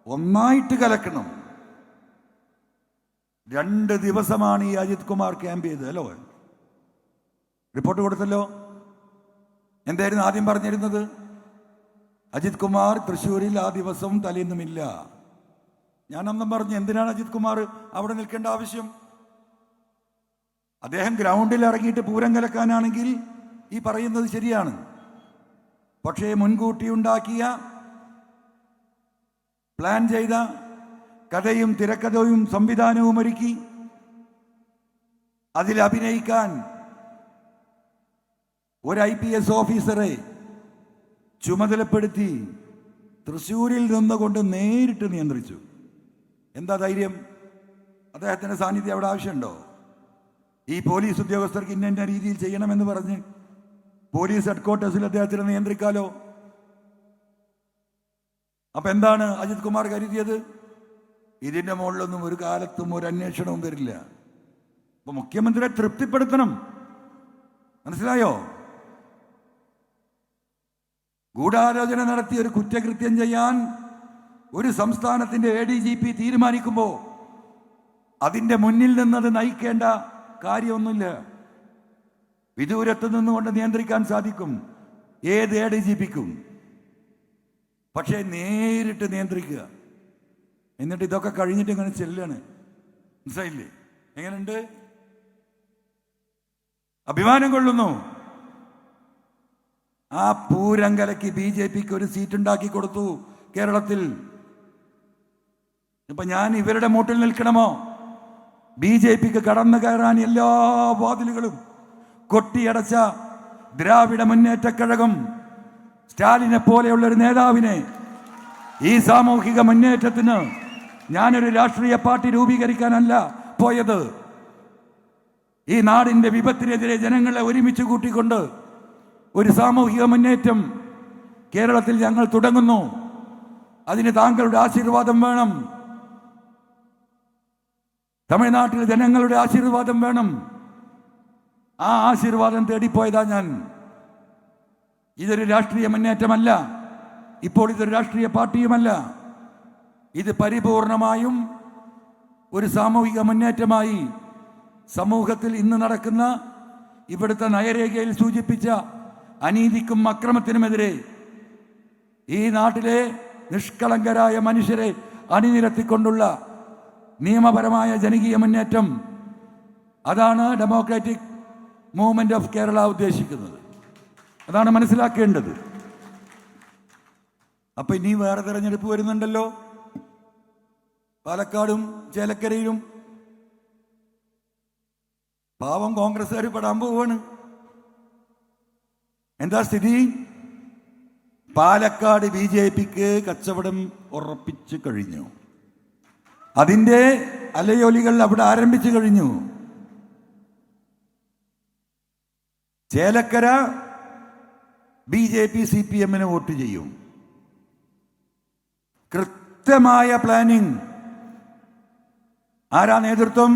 ഒന്നായിട്ട് കലക്കണം. 2 ദിവസമാണ് ഈ അജിത് കുമാർ ക്യാമ്പ് ചെയ്തല്ലോ. റിപ്പോർട്ട് കൊടുത്തല്ലോ. എന്തായിരുന്നു ആദ്യം പറഞ്ഞിരുന്നത്? അജിത് കുമാർ തൃശ്ശൂരിൽ ആ ദിവസം തലേന്നുമില്ല. ഞാനന്നും പറഞ്ഞു, എന്തിനാണ് അജിത് കുമാർ അവിടെ നിൽക്കേണ്ട ആവശ്യം? അദ്ദേഹം ഗ്രൗണ്ടിൽ ഇറങ്ങിയിട്ട് പൂരം കലക്കാനാണെങ്കിൽ ഈ പറയുന്നത് ശരിയാണ്. പക്ഷേ മുൻകൂട്ടി ഉണ്ടാക്കിയ, പ്ലാൻ ചെയ്ത കഥയും തിരക്കഥയും സംവിധാനവും ഒരുക്കി അതിൽ അഭിനയിക്കാൻ ഒരു IPS ഓഫീസറെ ചുമതലപ്പെടുത്തി തൃശ്ശൂരിൽ നിന്നുകൊണ്ട് നേരിട്ട് നിയന്ത്രിച്ചു. എന്താ ധൈര്യം? അദ്ദേഹത്തിന്റെ സാന്നിധ്യം അവിടെ ആവശ്യമുണ്ടോ? ഈ പോലീസ് ഉദ്യോഗസ്ഥർക്ക് ഇന്ന രീതിയിൽ ചെയ്യണമെന്ന് പറഞ്ഞ് പോലീസ് ഹെഡ്ക്വാർട്ടേഴ്സിൽ അദ്ദേഹത്തിനെ നിയന്ത്രിക്കാലോ. അപ്പൊ എന്താണ് അജിത് കുമാർ കരുതിയത്? ഇതിന്റെ മുകളിലൊന്നും ഒരു കാലത്തും ഒരു അന്വേഷണവും വരില്ല. അപ്പൊ മുഖ്യമന്ത്രിയെ തൃപ്തിപ്പെടുത്തണം. മനസ്സിലായോ? ഗൂഢാലോചന നടത്തി ഒരു കുറ്റകൃത്യം ചെയ്യാൻ ഒരു സംസ്ഥാനത്തിന്റെ ADGP തീരുമാനിക്കുമ്പോൾ അതിന്റെ മുന്നിൽ നിന്നത് നയിക്കേണ്ട കാര്യമൊന്നുമില്ല. വിദൂരത്ത് നിന്നുകൊണ്ട് നിയന്ത്രിക്കാൻ സാധിക്കും ഏത് ADGPക്കും. പക്ഷേ നേരിട്ട് നിയന്ത്രിക്കുക, എന്നിട്ട് ഇതൊക്കെ കഴിഞ്ഞിട്ട് ഇങ്ങനെ ചെല്ലാണ്. മനസ്സിലായില്ലേ? എങ്ങനെയുണ്ട്? അഭിമാനം കൊള്ളുന്നു. ആ പൂരങ്കലയ്ക്ക് BJPക്ക് ഒരു സീറ്റ് ഉണ്ടാക്കി കൊടുത്തു കേരളത്തിൽ. ഇപ്പൊ ഞാൻ ഇവരുടെ മൂട്ടിൽ നിൽക്കണമോ? BJPക്ക് കടന്നു കയറാൻ എല്ലാ വാതിലുകളും കൊട്ടിയടച്ച ദ്രാവിഡ മുന്നേറ്റ കഴകം സ്റ്റാലിനെ പോലെയുള്ള ഒരു നേതാവിനെ ഈ സാമൂഹിക മുന്നേറ്റത്തിന് ഞാനൊരു രാഷ്ട്രീയ പാർട്ടി രൂപീകരിക്കാനല്ല പോയത്. ഈ നാടിന്റെ വിപത്തിനെതിരെ ജനങ്ങളെ ഒരുമിച്ച് കൂട്ടിക്കൊണ്ട് ഒരു സാമൂഹിക മുന്നേറ്റം കേരളത്തിൽ ഞങ്ങൾ തുടങ്ങുന്നു. അതിന് താങ്കളുടെ ആശീർവാദം വേണം. തമിഴ്നാട്ടിലെ ജനങ്ങളുടെ ആശീർവാദം വേണം. ആ ആശീർവാദം തേടിപ്പോയതാ ഞാൻ. ഇതൊരു രാഷ്ട്രീയ മുന്നേറ്റമല്ല, ഇപ്പോൾ ഇതൊരു രാഷ്ട്രീയ പാർട്ടിയുമല്ല. ഇത് പരിപൂർണമായും ഒരു സാമൂഹിക മുന്നേറ്റമായി സമൂഹത്തിൽ ഇന്ന് നടക്കുന്ന ഇവിടുത്തെ നയരേഖയിൽ സൂചിപ്പിച്ച അനീതിക്കും അക്രമത്തിനുമെതിരെ ഈ നാട്ടിലെ നിഷ്കളങ്കരായ മനുഷ്യരെ അണിനിരത്തിക്കൊണ്ടുള്ള നിയമപരമായ ജനകീയ മുന്നേറ്റം, അതാണ് ഡെമോക്രാറ്റിക് മൂവ്മെന്റ് ഓഫ് കേരള ഉദ്ദേശിക്കുന്നത്. അതാണ് മനസ്സിലാക്കേണ്ടത്. അപ്പൊ ഇനി വേറെ തെരഞ്ഞെടുപ്പ് വരുന്നുണ്ടല്ലോ, പാലക്കാടും ചേലക്കരയിലും. പാവം കോൺഗ്രസ്സുകാർ പെടാൻ പോവാണ്. എന്താ സ്ഥിതി? പാലക്കാട് BJPക്ക് കച്ചവടം ഉറപ്പിച്ചു കഴിഞ്ഞു. അതിന്റെ അലയൊലികൾ അവിടെ ആരംഭിച്ചു കഴിഞ്ഞു. ചേലക്കര BJP CPM-ന് വോട്ട് ചെയ്യും. കൃത്യമായ പ്ലാനിംഗ്. ആരാ നേതൃത്വം?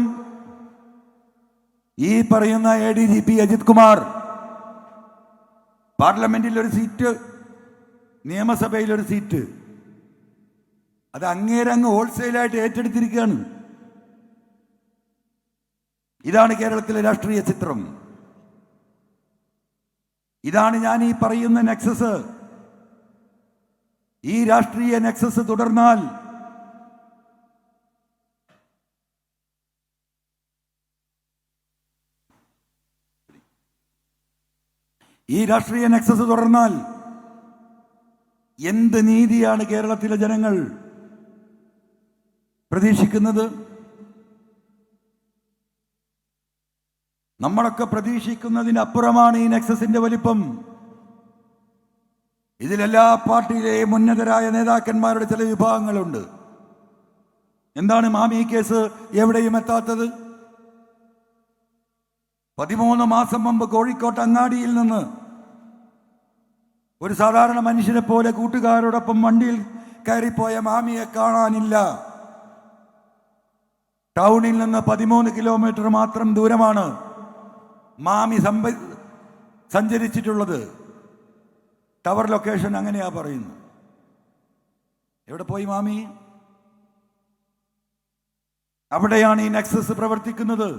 ഈ പറയുന്ന ADGP അജിത് കുമാർ. പാർലമെന്റിൽ ഒരു സീറ്റ്, നിയമസഭയിൽ ഒരു സീറ്റ്. അത് അങ്ങേരങ്ങ് ഹോൾസെയിലായിട്ട് ഏറ്റെടുത്തിരിക്കുകയാണ്. ഇതാണ് കേരളത്തിലെ രാഷ്ട്രീയ ചിത്രം. ഇതാണ് ഞാൻ ഈ പറയുന്ന നെക്സസ്. ഈ രാഷ്ട്രീയ നെക്സസ് തുടർന്നാൽ എന്ത് നീതിയാണ് കേരളത്തിലെ ജനങ്ങൾ പ്രതീക്ഷിക്കുന്നത്? നമ്മളൊക്കെ പ്രതീക്ഷിക്കുന്നതിനപ്പുറമാണ് ഈ നെക്സസിന്റെ വലിപ്പം. ഇതിലെല്ലാ പാർട്ടിയിലെയും ഉന്നതരായ നേതാക്കന്മാരുടെ ചില വിഭാഗങ്ങളുണ്ട്. എന്താണ് മാമി കേസ് എവിടെയും എത്താത്തത്? 13 മാസം മുമ്പ് കോഴിക്കോട്ട് അങ്ങാടിയിൽ നിന്ന് ഒരു സാധാരണ മനുഷ്യനെ പോലെ കൂട്ടുകാരോടൊപ്പം വണ്ടിയിൽ കയറിപ്പോയ മാമിയെ കാണാനില്ല. ടൗണിൽ നിന്ന് 13 കിലോമീറ്റർ മാത്രം ദൂരമാണ് മാമി സഞ്ചരിച്ചിട്ടുള്ളത്. ടവർ ലൊക്കേഷൻ അങ്ങനെയാ പറയുന്നു. എവിടെ പോയി മാമി? അവിടെയാണ് ഈ നെക്സസ് പ്രവർത്തിക്കുന്നത്.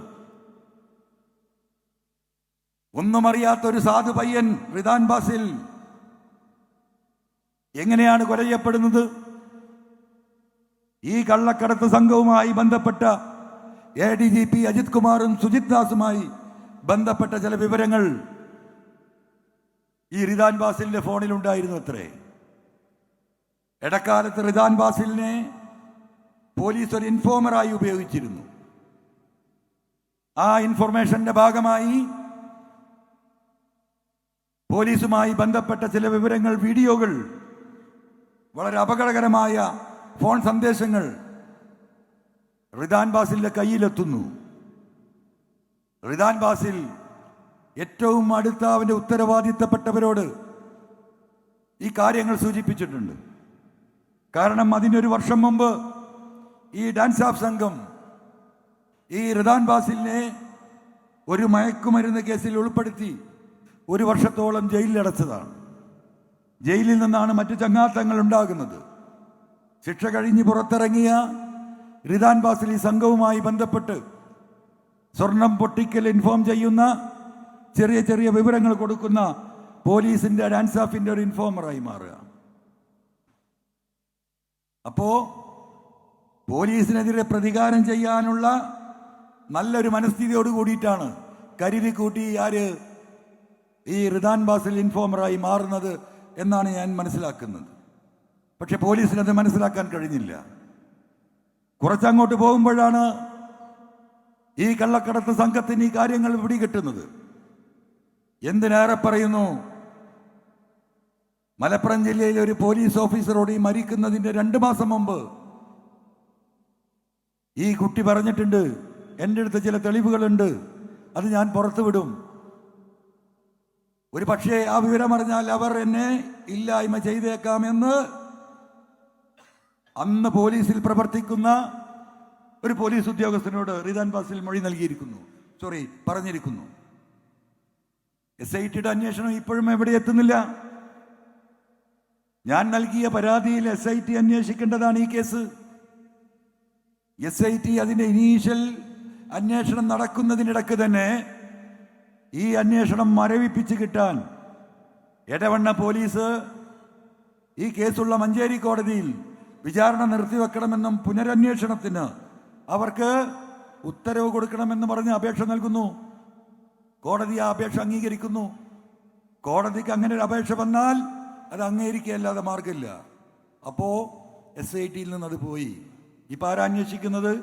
ഒന്നും അറിയാത്ത ഒരു സാധു പയ്യൻ റിദാൻ ബാസിൽ എങ്ങനെയാണ് കൊല ചെയ്യപ്പെടുന്നത്? ഈ കള്ളക്കടത്ത് സംഘവുമായി ബന്ധപ്പെട്ട ADGP അജിത് കുമാറും സുജിത് ദാസുമായി ബന്ധപ്പെട്ട ചില വിവരങ്ങൾ ഈ റിദാൻ ബാസിലിന്റെ ഫോണിലുണ്ടായിരുന്നു അത്രേ. ഇടക്കാലത്ത് റിദാൻ ബാസിലിനെ പോലീസ് ഒരു ഇൻഫോമറായി ഉപയോഗിച്ചിരുന്നു. ആ ഇൻഫർമേഷന്റെ ഭാഗമായി പോലീസുമായി ബന്ധപ്പെട്ട ചില വിവരങ്ങൾ, വീഡിയോകൾ, വളരെ അപകടകരമായ ഫോൺ സന്ദേശങ്ങൾ റിദാൻ ബാസിലിന്റെ കയ്യിലെത്തുന്നു. റിദാൻ ബാസിൽ ഏറ്റവും അടുത്ത അവന്റെ ഉത്തരവാദിത്തപ്പെട്ടവരോട് ഈ കാര്യങ്ങൾ സൂചിപ്പിച്ചിട്ടുണ്ട്. കാരണം 1 വർഷം മുമ്പ് ഈ ഡാൻസ് ഓഫ് സംഘം ഈ റിദാൻ ബാസിലിനെ ഒരു മയക്കുമരുന്ന് കേസിൽ ഉൾപ്പെടുത്തി 1 വർഷത്തോളം ജയിലിലടച്ചതാണ്. ജയിലിൽ നിന്നാണ് മറ്റു ചങ്ങാത്തങ്ങൾ ഉണ്ടാകുന്നത്. ശിക്ഷ കഴിഞ്ഞ് പുറത്തിറങ്ങിയ റിദാൻ ബാസിൽ ഈ സംഘവുമായി ബന്ധപ്പെട്ട് സ്വർണം പൊട്ടിക്കൽ ഇൻഫോം ചെയ്യുന്ന ചെറിയ ചെറിയ വിവരങ്ങൾ കൊടുക്കുന്ന പോലീസിന്റെ ഡാൻസ് ഓഫിന്റെ ഒരു ഇൻഫോമറായി മാറുക. അപ്പോ പോലീസിനെതിരെ പ്രതികാരം ചെയ്യാനുള്ള നല്ലൊരു മനസ്ഥിതിയോട് കൂടിയിട്ടാണ് കരുതി കൂട്ടി ഈ റിദാൻ ബാസിൽ ഇൻഫോമറായി മാറുന്നത് എന്നാണ് ഞാൻ മനസ്സിലാക്കുന്നത്. പക്ഷെ പോലീസിനത് മനസ്സിലാക്കാൻ കഴിഞ്ഞില്ല. കുറച്ചങ്ങോട്ട് പോകുമ്പോഴാണ് ഈ കള്ളക്കടത്ത് സംഘത്തിന് ഈ കാര്യങ്ങൾ പിടികിട്ടുന്നത്. എന്തിനേറെ പറയുന്നു, മലപ്പുറം ജില്ലയിലെ ഒരു പോലീസ് ഓഫീസറോട് ഈ മരിക്കുന്നതിന്റെ 2 മാസം മുമ്പ് ഈ കുട്ടി പറഞ്ഞിട്ടുണ്ട്, എൻ്റെ അടുത്ത് ചില തെളിവുകളുണ്ട്, അത് ഞാൻ പുറത്തുവിടും. ഒരു പക്ഷേ ആ വിവരം അറിഞ്ഞാൽ അവർ എന്നെ ഇല്ലായ്മ ചെയ്തേക്കാമെന്ന് അന്ന് പോലീസിൽ പ്രവർത്തിക്കുന്ന ഒരു പോലീസ് ഉദ്യോഗസ്ഥനോട് റിദാൻ ബാസിൽ മൊഴി പറഞ്ഞിരിക്കുന്നു. SITയുടെ അന്വേഷണം ഇപ്പോഴും എവിടെ എത്തുന്നില്ല. ഞാൻ നൽകിയ പരാതിയിൽ SIT അന്വേഷിക്കേണ്ടതാണ് ഈ കേസ്. SIT അതിന്റെ ഇനീഷ്യൽ അന്വേഷണം നടക്കുന്നതിനിടക്ക് തന്നെ ഈ അന്വേഷണം മരവിപ്പിച്ച് കിട്ടാൻ എടവണ്ണ പോലീസ് ഈ കേസുള്ള മഞ്ചേരി കോടതിയിൽ വിചാരണ നിർത്തിവെക്കണമെന്നും പുനരന്വേഷണത്തിന് അവർക്ക് ഉത്തരവ് കൊടുക്കണമെന്ന് പറഞ്ഞ് അപേക്ഷ നൽകുന്നു. കോടതി ആ അപേക്ഷ അംഗീകരിക്കുന്നു. കോടതിക്ക് അങ്ങനെ ഒരു അപേക്ഷ വന്നാൽ അത് അംഗീകരിക്കുകയല്ലാതെ മാർഗമില്ല. അപ്പോ SITയിൽ നിന്ന് അത് പോയി. ഇപ്പൊ ആരാ അന്വേഷിക്കുന്നത്?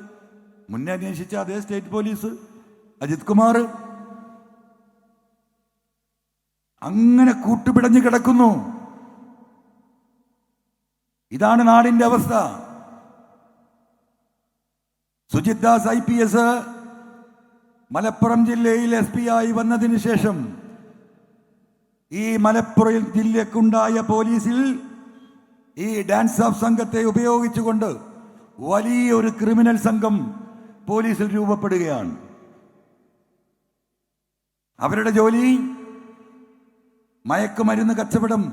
മുന്നേ അന്വേഷിച്ച അതേ സ്റ്റേറ്റ് പോലീസ് അജിത് കുമാർ. അങ്ങനെ കൂട്ടുപിടഞ്ഞു കിടക്കുന്നു. ഇതാണ് നാടിന്റെ അവസ്ഥ. സുജിത് ദാസ് IPS മലപ്പുറം ജില്ലയിൽ SP ആയി വന്നതിന് ശേഷം ഈ മലപ്പുറം ജില്ലക്കുണ്ടായ പോലീസിൽ ഈ ഡാൻസ് ഓഫ് സംഘത്തെ ഉപയോഗിച്ചുകൊണ്ട് വലിയൊരു ക്രിമിനൽ സംഘം പോലീസിൽ രൂപപ്പെടുകയാണ്. അവരുടെ ജോലി മയക്കുമരുന്ന് കച്ചവടം.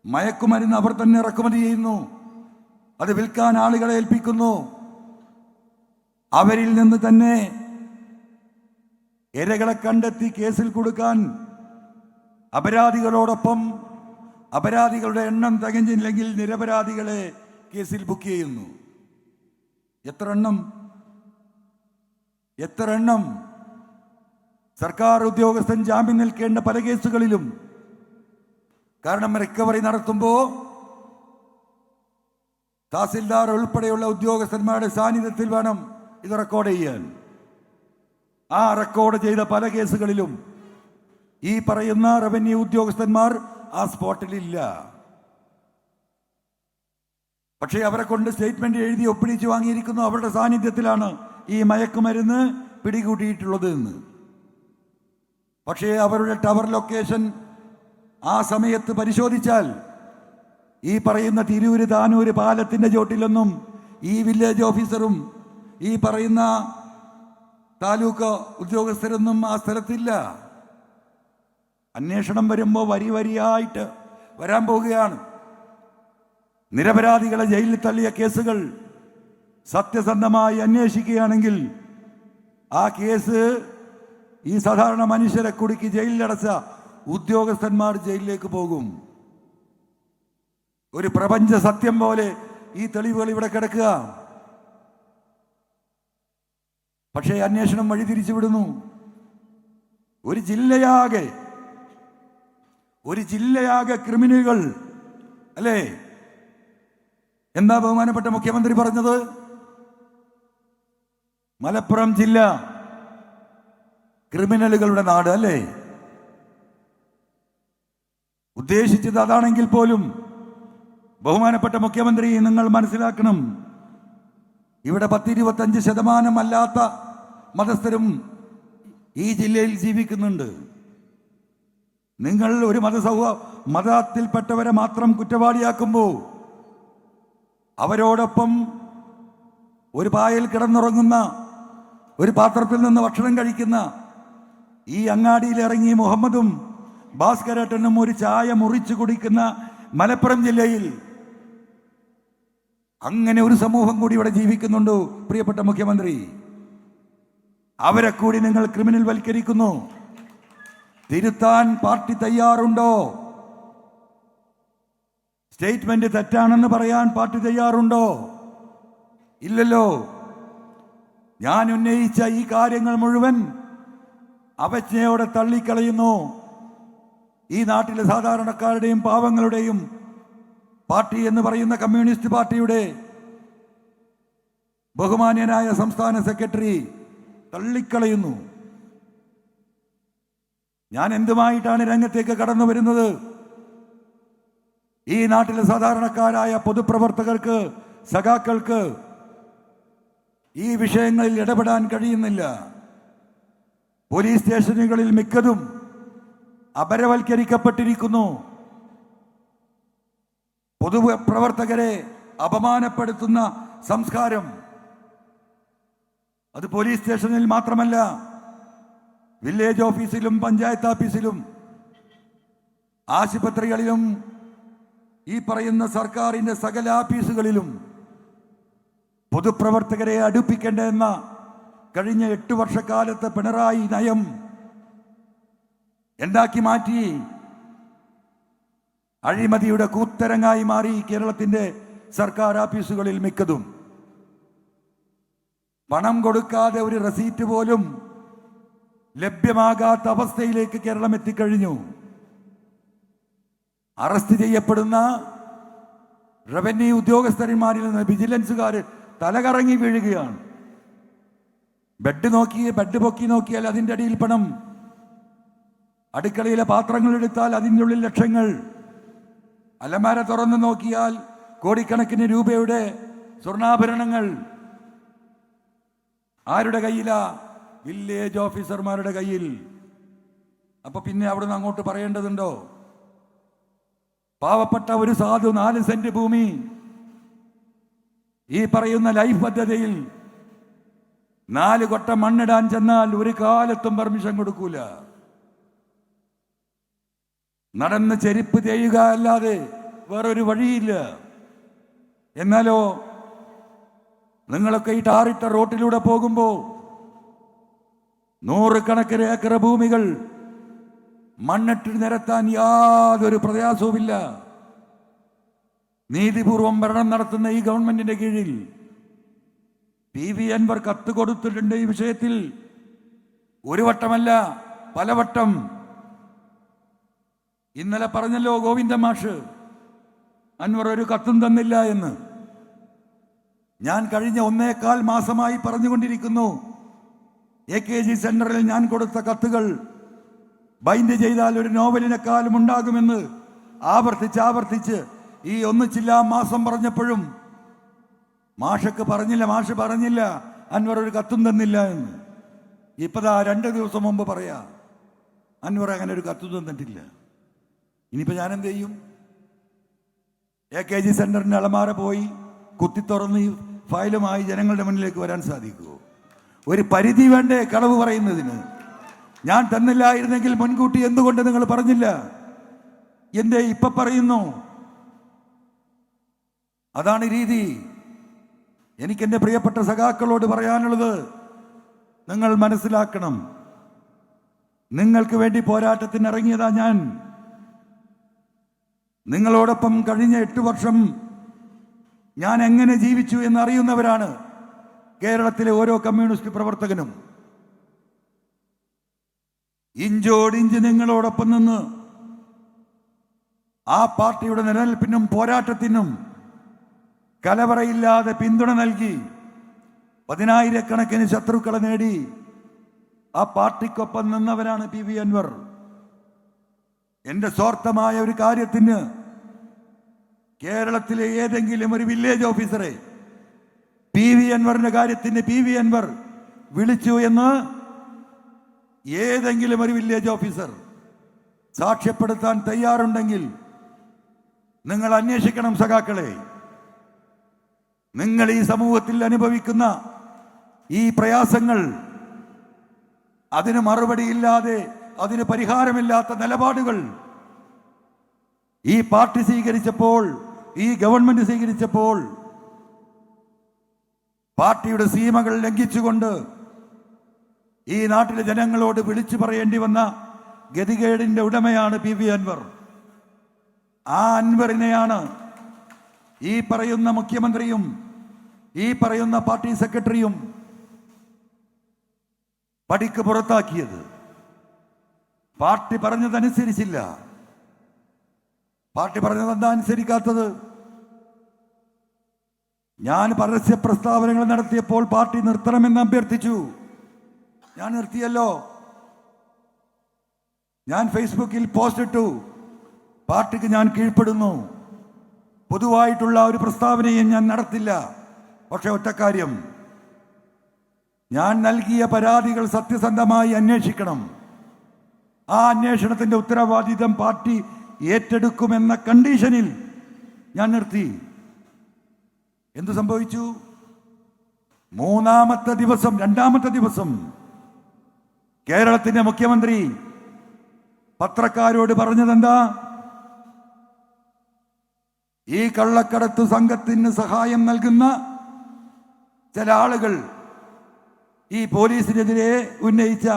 മയക്കുമരുന്ന് അവർ തന്നെ ഇറക്കുമതി ചെയ്യുന്നു, അത് വിൽക്കാൻ ആളുകളെ ഏൽപ്പിക്കുന്നു. അവരിൽ നിന്ന് തന്നെ ഇരകളെ കണ്ടെത്തി കേസിൽ കൊടുക്കാൻ അപരാധികളോടൊപ്പം അപരാധികളുടെ എണ്ണം തികഞ്ഞില്ലെങ്കിൽ നിരപരാധികളെ കേസിൽ ബുക്ക് ചെയ്യുന്നു. എത്ര എണ്ണം സർക്കാർ ഉദ്യോഗസ്ഥൻ ജാമ്യം നിൽക്കേണ്ട പല കേസുകളിലും. കാരണം റിക്കവറി നടത്തുമ്പോൾ തഹസിൽദാർ ഉൾപ്പെടെയുള്ള ഉദ്യോഗസ്ഥന്മാരുടെ സാന്നിധ്യത്തിൽ വേണം ഇത് റെക്കോർഡ് ചെയ്യാൻ. ആ റെക്കോർഡ് ചെയ്ത പല കേസുകളിലും ഈ പറയുന്ന റവന്യൂ ഉദ്യോഗസ്ഥന്മാർ ആ സ്പോട്ടിലില്ല. പക്ഷേ അവരെ കൊണ്ട് സ്റ്റേറ്റ്മെന്റ് എഴുതി ഒപ്പിടിച്ച് വാങ്ങിയിരിക്കുന്നു. അവരുടെ സാന്നിധ്യത്തിലാണ് ഈ മയക്കുമരുന്ന് പിടികൂട്ടിയിട്ടുള്ളത് എന്ന്. പക്ഷേ അവരുടെ ടവർ ലൊക്കേഷൻ ആ സമയത്ത് പരിശോധിച്ചാൽ ഈ പറയുന്ന തിരൂര് താനൂര് പാലത്തിന്റെ ചോട്ടിലൊന്നും ഈ വില്ലേജ് ഓഫീസറും ഈ പറയുന്ന താലൂക്ക് ഉദ്യോഗസ്ഥരൊന്നും ആ സ്ഥലത്തില്ല. അന്വേഷണം വരുമ്പോൾ വരിയായിട്ട് വരാൻ പോവുകയാണ്. നിരപരാധികളെ ജയിലിൽ തള്ളിയ കേസുകൾ സത്യസന്ധമായി അന്വേഷിക്കുകയാണെങ്കിൽ ആ കേസ് ഈ സാധാരണ മനുഷ്യരെ കുടുക്കി ജയിലിലടച്ച ഉദ്യോഗസ്ഥന്മാർ ജയിലിലേക്ക് പോകും. ഒരു പ്രപഞ്ച സത്യം പോലെ ഈ തെളിവുകൾ ഇവിടെ കിടക്കുക. പക്ഷേ അന്വേഷണം വഴിതിരിച്ചു വിടുന്നു. ഒരു ജില്ലയാകെ ക്രിമിനലുകൾ അല്ലേ? എന്താ ബഹുമാനപ്പെട്ട മുഖ്യമന്ത്രി പറഞ്ഞത്? മലപ്പുറം ജില്ല ക്രിമിനലുകളുടെ നാട് അല്ലേ? ഉദ്ദേശിച്ചത് അതാണെങ്കിൽ പോലും ബഹുമാനപ്പെട്ട മുഖ്യമന്ത്രി നിങ്ങൾ മനസ്സിലാക്കണം, ഇവിടെ 10-25% അല്ലാത്ത മതസ്ഥരും ഈ ജില്ലയിൽ ജീവിക്കുന്നുണ്ട്. നിങ്ങൾ ഒരു മതത്തിൽപ്പെട്ടവരെ മാത്രം കുറ്റവാളിയാക്കുമ്പോൾ അവരോടൊപ്പം ഒരു പായൽ കിടന്നുറങ്ങുന്ന, ഒരു പാത്രത്തിൽ നിന്ന് ഭക്ഷണം കഴിക്കുന്ന ഈ അങ്ങാടിയിൽ ഇറങ്ങി മുഹമ്മദും ഭാസ്കരേട്ടനും ഒരു ചായ മുറിച്ചു കുടിക്കുന്ന മലപ്പുറം ജില്ലയിൽ അങ്ങനെ ഒരു സമൂഹം കൂടി ഇവിടെ ജീവിക്കുന്നുണ്ടോ പ്രിയപ്പെട്ട മുഖ്യമന്ത്രി? അവരെ കൂടി നിങ്ങൾ ക്രിമിനൽ വൽക്കരിക്കുന്നു. തിരുത്താൻ പാർട്ടി തയ്യാറുണ്ടോ? സ്റ്റേറ്റ്മെന്റ് തെറ്റാണെന്ന് പറയാൻ പാർട്ടി തയ്യാറുണ്ടോ? ഇല്ലല്ലോ. ഞാൻ ഉന്നയിച്ച ഈ കാര്യങ്ങൾ മുഴുവൻ അവജ്ഞയോടെ തള്ളിക്കളയുന്നു. ഈ നാട്ടിലെ സാധാരണക്കാരുടെയും പാവങ്ങളുടെയും പാർട്ടി എന്ന് പറയുന്ന കമ്മ്യൂണിസ്റ്റ് പാർട്ടിയുടെ ബഹുമാന്യനായ സംസ്ഥാന സെക്രട്ടറി തള്ളിക്കളയുന്നു. ഞാൻ എന്തുമായിട്ടാണ് രംഗത്തേക്ക് കടന്നു വരുന്നത്? ഈ നാട്ടിലെ സാധാരണക്കാരായ പൊതുപ്രവർത്തകർക്ക്, സഖാക്കൾക്ക് ഈ വിഷയങ്ങളിൽ ഇടപെടാൻ കഴിയുന്നില്ല. പോലീസ് സ്റ്റേഷനുകളിൽ മിക്കതും അപരവൽക്കരിക്കപ്പെട്ടിരിക്കുന്നു. പൊതുപ്രവർത്തകരെ അപമാനപ്പെടുത്തുന്ന സംസ്കാരം അത് പോലീസ് സ്റ്റേഷനിൽ മാത്രമല്ല, വില്ലേജ് ഓഫീസിലും പഞ്ചായത്ത് ഓഫീസിലും ആശുപത്രികളിലും ഈ പറയുന്ന സർക്കാരിന്റെ സകല ഓഫീസുകളിലും പൊതുപ്രവർത്തകരെ അടുപ്പിക്കേണ്ടെന്ന കഴിഞ്ഞ 8 വർഷക്കാലത്തെ പിണറായി നയം എന്താക്കി മാറ്റി? അഴിമതിയുടെ കൂത്തരങ്ങായി മാറി കേരളത്തിന്റെ സർക്കാർ ഓഫീസുകളിൽ മിക്കതും. പണം കൊടുക്കാതെ ഒരു റെസീറ്റ് പോലും ലഭ്യമാകാത്ത അവസ്ഥയിലേക്ക് കേരളം എത്തിക്കഴിഞ്ഞു. അറസ്റ്റ് ചെയ്യപ്പെടുന്ന റവന്യൂ ഉദ്യോഗസ്ഥന്മാരിൽ നിന്ന് വിജിലൻസുകാർ തലകറങ്ങി വീഴുകയാണ്. ബെഡ് പൊക്കി നോക്കിയാൽ അതിൻ്റെ അടിയിൽ പണം, അടുക്കളയിലെ പാത്രങ്ങൾ എടുത്താൽ അതിൻ്റെ ഉള്ളിൽ ലക്ഷങ്ങൾ, അലമാര തുറന്നു നോക്കിയാൽ കോടിക്കണക്കിന് രൂപയുടെ സ്വർണ്ണാഭരണങ്ങൾ. ആരുടെ കയ്യിലാ? വില്ലേജ് ഓഫീസർമാരുടെ കയ്യിൽ. അപ്പൊ പിന്നെ അവിടുന്ന് അങ്ങോട്ട് പറയേണ്ടതുണ്ടോ? പാവപ്പെട്ട ഒരു സാധു 4 സെന്റ് ഭൂമി ഈ പറയുന്ന ലൈഫ് പദ്ധതിയിൽ 4 കൊട്ട മണ്ണിടാൻ ചെന്നാൽ ഒരു കാലത്തും പെർമിഷൻ കൊടുക്കൂല. നടന്ന് ചെരുപ്പ് ചെയ്യുക അല്ലാതെ വേറൊരു വഴിയില്ല. എന്നാലോ നിങ്ങളൊക്കെ ഈ ടാറിട്ട റോട്ടിലൂടെ പോകുമ്പോൾ 100 കണക്കിന് ഏക്കർ ഭൂമികൾ മണ്ണിട്ട് നിരത്താൻ യാതൊരു പ്രയാസവുമില്ല. നീതിപൂർവം ഭരണം നടത്തുന്ന ഈ ഗവൺമെന്റിന്റെ കീഴിൽ PV അൻവർ കത്ത് കൊടുത്തിട്ടുണ്ട് ഈ വിഷയത്തിൽ. ഒരു വട്ടമല്ല, പലവട്ടം. ഇന്നലെ പറഞ്ഞല്ലോ ഗോവിന്ദ മാഷ്, അൻവർ ഒരു കത്തും തന്നില്ല എന്ന്. ഞാൻ കഴിഞ്ഞ 1.25 മാസമായി പറഞ്ഞുകൊണ്ടിരിക്കുന്നു, AKG സെന്ററിൽ ഞാൻ കൊടുത്ത കത്തുകൾ ബൈൻഡ് ചെയ്താൽ ഒരു നോവലിനെക്കാളും ഉണ്ടാകുമെന്ന് ആവർത്തിച്ച് ഈ ഒന്നിച്ചില്ല മാസം പറഞ്ഞപ്പോഴും മാഷ് പറഞ്ഞില്ല അൻവർ ഒരു കത്തും തന്നില്ല എന്ന്. ഇപ്പതാ 2 ദിവസം മുമ്പ് പറയാ അൻവർ അങ്ങനെ ഒരു കത്തും തന്നിട്ടില്ല. ഇനിയിപ്പോ ഞാൻ എന്ത് ചെയ്യും? AKG സെന്ററിന്റെ അലമാര പോയി കുത്തി തുറന്ന് ഈ ഫയലുമായി ജനങ്ങളുടെ മുന്നിലേക്ക് വരാൻ സാധിക്കുമോ? ഒരു പരിധി വേണ്ടേ കളവ് പറയുന്നതിന്? ഞാൻ തന്നില്ലായിരുന്നെങ്കിൽ മുൻകൂട്ടി എന്തുകൊണ്ട് നിങ്ങൾ പറഞ്ഞില്ല? എന്തേ ഇപ്പൊ പറയുന്നു? അതാണ് രീതി. എനിക്ക് എൻ്റെ പ്രിയപ്പെട്ട സഖാക്കളോട് പറയാനുള്ളത്, നിങ്ങൾ മനസ്സിലാക്കണം. നിങ്ങൾക്ക് വേണ്ടി പോരാട്ടത്തിന് ഇറങ്ങിയതാ ഞാൻ. നിങ്ങളോടൊപ്പം കഴിഞ്ഞ 8 വർഷം ഞാൻ എങ്ങനെ ജീവിച്ചു എന്നറിയുന്നവരാണ് കേരളത്തിലെ ഓരോ കമ്മ്യൂണിസ്റ്റ് പ്രവർത്തകനും. ഇഞ്ചോടിഞ്ച് നിങ്ങളോടൊപ്പം നിന്ന് ആ പാർട്ടിയുടെ നിലനിൽപ്പിനും പോരാട്ടത്തിനും കലവറയില്ലാതെ പിന്തുണ നൽകി 10,000-കണക്കിന് ശത്രുക്കളെ നേടി ആ പാർട്ടിക്കൊപ്പം നിന്നവരാണ് PV അൻവർ. എന്റെ സ്വാർത്ഥമായ ഒരു കാര്യത്തിന് കേരളത്തിലെ ഏതെങ്കിലും ഒരു വില്ലേജ് ഓഫീസറെ PV അൻവറിന്റെ കാര്യത്തിന് PV അൻവർ വിളിച്ചു എന്ന് ഏതെങ്കിലും ഒരു വില്ലേജ് ഓഫീസർ സാക്ഷ്യപ്പെടുത്താൻ തയ്യാറുണ്ടെങ്കിൽ നിങ്ങൾ അന്വേഷിക്കണം സഖാക്കളെ. നിങ്ങൾ ഈ സമൂഹത്തിൽ അനുഭവിക്കുന്ന ഈ പ്രയാസങ്ങൾ, അതിന് മറുപടിയില്ലാതെ, അതിന് പരിഹാരമില്ലാത്ത നിലപാടുകൾ ഈ പാർട്ടി സ്വീകരിച്ചപ്പോൾ, ഈ ഗവൺമെന്റ് സ്വീകരിച്ചപ്പോൾ, പാർട്ടിയുടെ സീമകൾ ലംഘിച്ചുകൊണ്ട് ഈ നാട്ടിലെ ജനങ്ങളോട് വിളിച്ചു പറയേണ്ടി വന്ന ഗതികേടിന്റെ ഉടമയാണ് പി വി അൻവർ. ആ അൻവറിനെയാണ് ഈ പറയുന്ന മുഖ്യമന്ത്രിയും ഈ പറയുന്ന പാർട്ടി സെക്രട്ടറിയും പടിക്ക് പുറത്താക്കിയത്. പാർട്ടി പറഞ്ഞതനുസരിച്ചില്ല. പാർട്ടി പറഞ്ഞതെന്താ അനുസരിക്കാത്തത്? ഞാൻ പരസ്യ പ്രസ്താവനകൾ നടത്തിയപ്പോൾ പാർട്ടി നിർത്തണമെന്ന് അഭ്യർത്ഥിച്ചു. ഞാൻ നിർത്തിയല്ലോ. ഞാൻ ഫേസ്ബുക്കിൽ പോസ്റ്റ് ഇട്ടു, പാർട്ടിക്ക് ഞാൻ കീഴ്പ്പെടുന്നു, പൊതുവായിട്ടുള്ള ഒരു പ്രസ്താവനയും ഞാൻ നടത്തില്ല. പക്ഷെ ഒറ്റക്കാര്യം, ഞാൻ നൽകിയ പരാതികൾ സത്യസന്ധമായി അന്വേഷിക്കണം. ആ അന്വേഷണത്തിന്റെ ഉത്തരവാദിത്തം പാർട്ടി ഏറ്റെടുക്കുമെന്ന കണ്ടീഷനിൽ ഞാൻ നിർത്തി. എന്തു സംഭവിച്ചു? രണ്ടാമത്തെ ദിവസം കേരളത്തിന്റെ മുഖ്യമന്ത്രി പത്രക്കാരോട് പറഞ്ഞതെന്താ? ഈ കള്ളക്കടത്ത് സംഘത്തിന് സഹായം നൽകുന്ന ചില ആളുകൾ ഈ പോലീസിനെതിരെ ഉന്നയിച്ച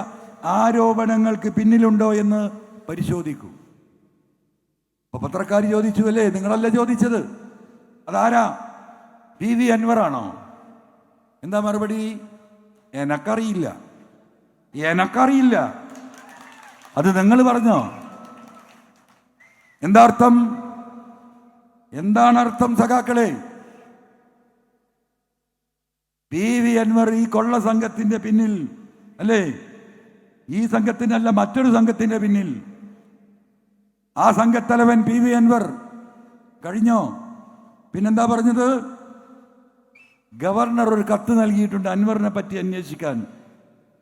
ആരോപണങ്ങൾക്ക് പിന്നിലുണ്ടോ എന്ന് പരിശോധിക്കൂ. അപ്പൊ പത്രക്കാർ ചോദിച്ചു, അല്ലേ? നിങ്ങളല്ല ചോദിച്ചത്, അതാരാ? പി വി അൻവറാണോ? എന്താ മറുപടി? എനക്കറിയില്ല. അത് നിങ്ങൾ പറഞ്ഞോ? എന്താ അർത്ഥം? എന്താണ് അർത്ഥം സഖാക്കളെ? പി വി അൻവർ ഈ കൊള്ള സംഘത്തിന്റെ പിന്നിൽ അല്ലേ? ഈ സംഘത്തിനല്ല, മറ്റൊരു സംഘത്തിന്റെ പിന്നിൽ. ആ സംഘത്തലവൻ പി വി അൻവർ കഴിഞ്ഞോ? പിന്നെന്താ പറഞ്ഞത്? ഗവർണർ ഒരു കത്ത് നൽകിയിട്ടുണ്ട് അൻവറിനെ പറ്റി അന്വേഷിക്കാൻ.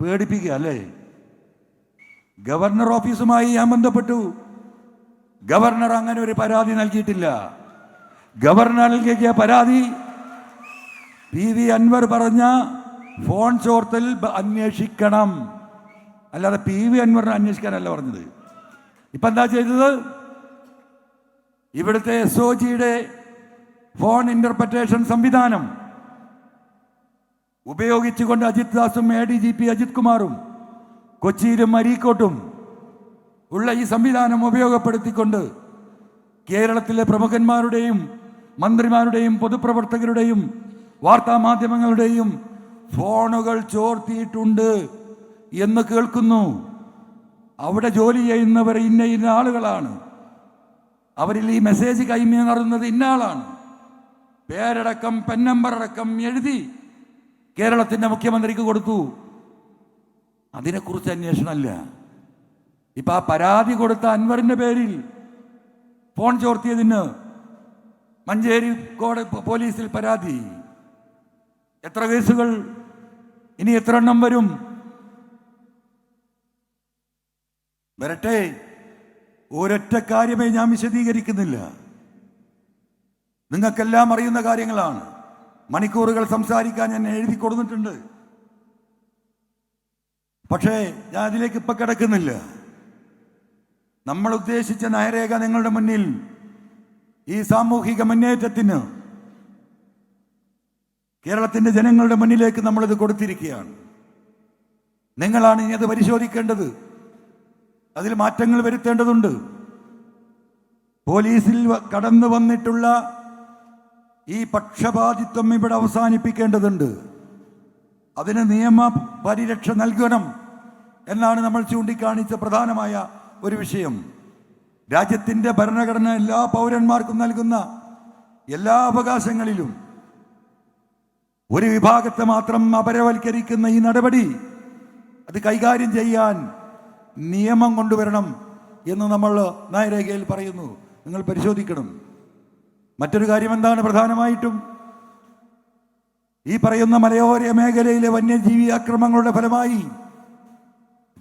പേടിപ്പിക്കുക അല്ലേ? ഗവർണർ ഓഫീസുമായി ഞാൻ ബന്ധപ്പെട്ടു. ഗവർണർ അങ്ങനെ ഒരു പരാതി നൽകിയിട്ടില്ല. ഗവർണർ നൽകിയ പരാതി പി വി അൻവർ പറഞ്ഞ ഫോൺ ചോർത്തൽ അന്വേഷിക്കണം, അല്ലാതെ പി വി അൻവറിനെ അന്വേഷിക്കാനല്ല പറഞ്ഞത്. ഇപ്പൊ എന്താ ചെയ്തത്? ഇവിടുത്തെ SOGയുടെ ഫോൺ ഇന്റർപ്രറ്റേഷൻ സംവിധാനം ഉപയോഗിച്ചുകൊണ്ട് അജിത് ദാസും ADGP അജിത് കുമാറും കൊച്ചിയിലും അരീക്കോട്ടും ഉള്ള ഈ സംവിധാനം ഉപയോഗപ്പെടുത്തിക്കൊണ്ട് കേരളത്തിലെ പ്രമുഖന്മാരുടെയും മന്ത്രിമാരുടെയും പൊതുപ്രവർത്തകരുടെയും വാർത്താമാധ്യമങ്ങളുടെയും ഫോണുകൾ ചോർത്തിയിട്ടുണ്ട് എന്ന് കേൾക്കുന്നു. അവിടെ ജോലി ചെയ്യുന്നവർ ഇന്ന ആളുകളാണ്. അവരിൽ ഈ മെസ്സേജ് കൈമാറുന്നത് ഇന്ന ആളാണ്. പേരടക്കം പെൻ നമ്പർ അടക്കം എഴുതി കേരളത്തിന്റെ മുഖ്യമന്ത്രിക്ക് കൊടുത്തു. അതിനെക്കുറിച്ച് അന്വേഷണമല്ല. ഇപ്പൊ ആ പരാതി കൊടുത്ത അൻവറിന്റെ പേരിൽ ഫോൺ ചോർത്തിയതിന് മഞ്ചേരി പോലീസിൽ പരാതി. എത്ര കേസുകൾ? ഇനി എത്ര എണ്ണം വരും? വരട്ടെ. ഒരൊറ്റ കാര്യമേ ഞാൻ വിശദീകരിക്കുന്നില്ല. നിങ്ങൾക്കെല്ലാം അറിയുന്ന കാര്യങ്ങളാണ്. മണിക്കൂറുകൾ സംസാരിക്കാൻ ഞാൻ എഴുതി കൊടുത്തിട്ടുണ്ട്. പക്ഷേ ഞാൻ അതിലേക്ക് ഇപ്പൊ കിടക്കുന്നില്ല. നമ്മൾ ഉദ്ദേശിച്ച നയരേഖ നിങ്ങളുടെ മുന്നിൽ ഈ സാമൂഹിക മുന്നേറ്റത്തിന് കേരളത്തിന്റെ ജനങ്ങളുടെ മുന്നിലേക്ക് നമ്മളിത് കൊടുത്തിരിക്കുകയാണ്. നിങ്ങളാണ് ഇനി അത് പരിശോധിക്കേണ്ടത്. അതിൽ മാറ്റങ്ങൾ വരുത്തേണ്ടതുണ്ട്. പോലീസിൽ കടന്നു വന്നിട്ടുള്ള ഈ പക്ഷപാതിത്വം ഇവിടെ അവസാനിപ്പിക്കേണ്ടതുണ്ട്. അതിന് നിയമ പരിരക്ഷ നൽകണം എന്നാണ് നമ്മൾ ചൂണ്ടിക്കാണിച്ച പ്രധാനമായ ഒരു വിഷയം. രാജ്യത്തിന്റെ ഭരണഘടന എല്ലാ പൗരന്മാർക്കും നൽകുന്ന എല്ലാ അവകാശങ്ങളിലും ഒരു വിഭാഗത്തെ മാത്രം അപരവൽക്കരിക്കുന്ന ഈ നടപടി അത് കൈകാര്യം ചെയ്യാൻ നിയമം കൊണ്ടുവരണം എന്ന് നമ്മൾ നയരേഖയിൽ പറയുന്നു. നിങ്ങൾ പരിശോധിക്കണം. മറ്റൊരു കാര്യം എന്താണ്? പ്രധാനമായിട്ടും ഈ പറയുന്ന മലയോര മേഖലയിലെ വന്യജീവി ആക്രമണങ്ങളുടെ ഫലമായി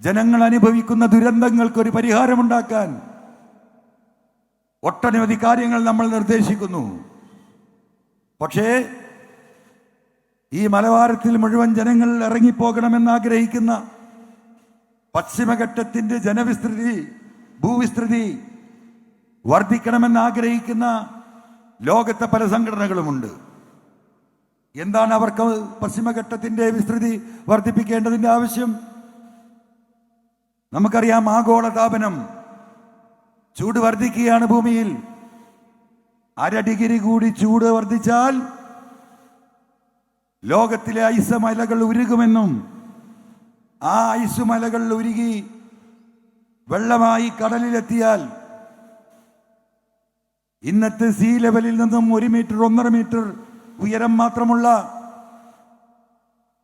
ജനങ്ങൾ അനുഭവിക്കുന്ന ദുരന്തങ്ങൾക്കൊരു പരിഹാരമുണ്ടാക്കാൻ ഒട്ടനവധി കാര്യങ്ങൾ നമ്മൾ നിർദ്ദേശിക്കുന്നു. പക്ഷേ ഈ മലബാരത്തിൽ മുഴുവൻ ജനങ്ങൾ ഇറങ്ങിപ്പോകണമെന്ന് ആഗ്രഹിക്കുന്ന പശ്ചിമഘട്ടത്തിന്റെ ജനവിസ്തൃതി, ഭൂവിസ്തൃതി വർദ്ധിക്കണമെന്ന് ആഗ്രഹിക്കുന്ന ലോകത്തെ പല സംഘടനകളുമുണ്ട്. എന്താണ് അവർക്ക് പശ്ചിമഘട്ടത്തിന്റെ വിസ്തൃതി വർദ്ധിപ്പിക്കേണ്ടതിന്റെ ആവശ്യം? നമുക്കറിയാം, ആഗോളതാപനം, ചൂട് വർദ്ധിക്കുകയാണ് ഭൂമിയിൽ. 1/2 ഡിഗ്രി കൂടി ചൂട് വർദ്ധിച്ചാൽ ലോകത്തിലെ ഐസ് മലകൾ ഉരുകുമെന്നും ആ ഐസ് മലകൾ ഉരുകി വെള്ളമായി കടലിലെത്തിയാൽ ഇന്നത്തെ സീ ലെവലിൽ നിന്നും 1 മീറ്റർ 1.5 മീറ്റർ ഉയരം മാത്രമുള്ള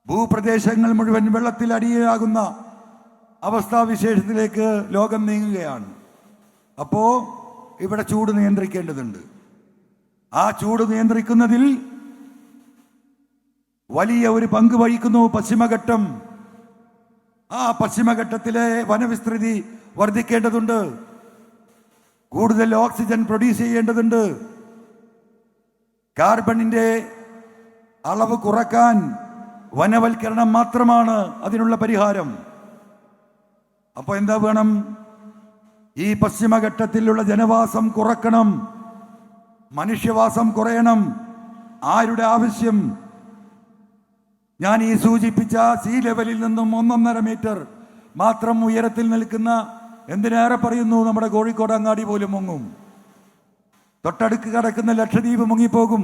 ഭൂപ്രദേശങ്ങൾ മുഴുവൻ വെള്ളത്തിൽ അടിയാകുന്ന അവസ്ഥാവിശേഷത്തിലേക്ക് ലോകം നീങ്ങുകയാണ്. അപ്പോ ഇവിടെ ചൂട് നിയന്ത്രിക്കേണ്ടതുണ്ട്. ആ ചൂട് നിയന്ത്രിക്കുന്നതിൽ വലിയ ഒരു പങ്ക് വഹിക്കുന്നു പശ്ചിമഘട്ടം. ആ പശ്ചിമഘട്ടത്തിലെ വനവിസ്തൃതി വർദ്ധിക്കേണ്ടതുണ്ട്. കൂടുതൽ ഓക്സിജൻ പ്രൊഡ്യൂസ് ചെയ്യേണ്ടതുണ്ട്. കാർബണിന്റെ അളവ് കുറക്കാൻ വനവൽക്കരണം മാത്രമാണ് അതിനുള്ള പരിഹാരം. അപ്പോൾ എന്താ വേണം? ഈ പശ്ചിമഘട്ടത്തിലുള്ള ജനവാസം കുറക്കണം, മനുഷ്യവാസം കുറയണം. ആരുടെ ആവശ്യം? ഞാൻ ഈ സൂചിപ്പിച്ച സീ ലെവലിൽ നിന്നും 1.5 മീറ്റർ മാത്രം ഉയരത്തിൽ നിൽക്കുന്ന, എന്തിനേറെ പറയുന്നു, നമ്മുടെ കോഴിക്കോട് അങ്ങാടി പോലും മുങ്ങും. തൊട്ടടുക്ക് കിടക്കുന്ന ലക്ഷദ്വീപ് മുങ്ങിപ്പോകും.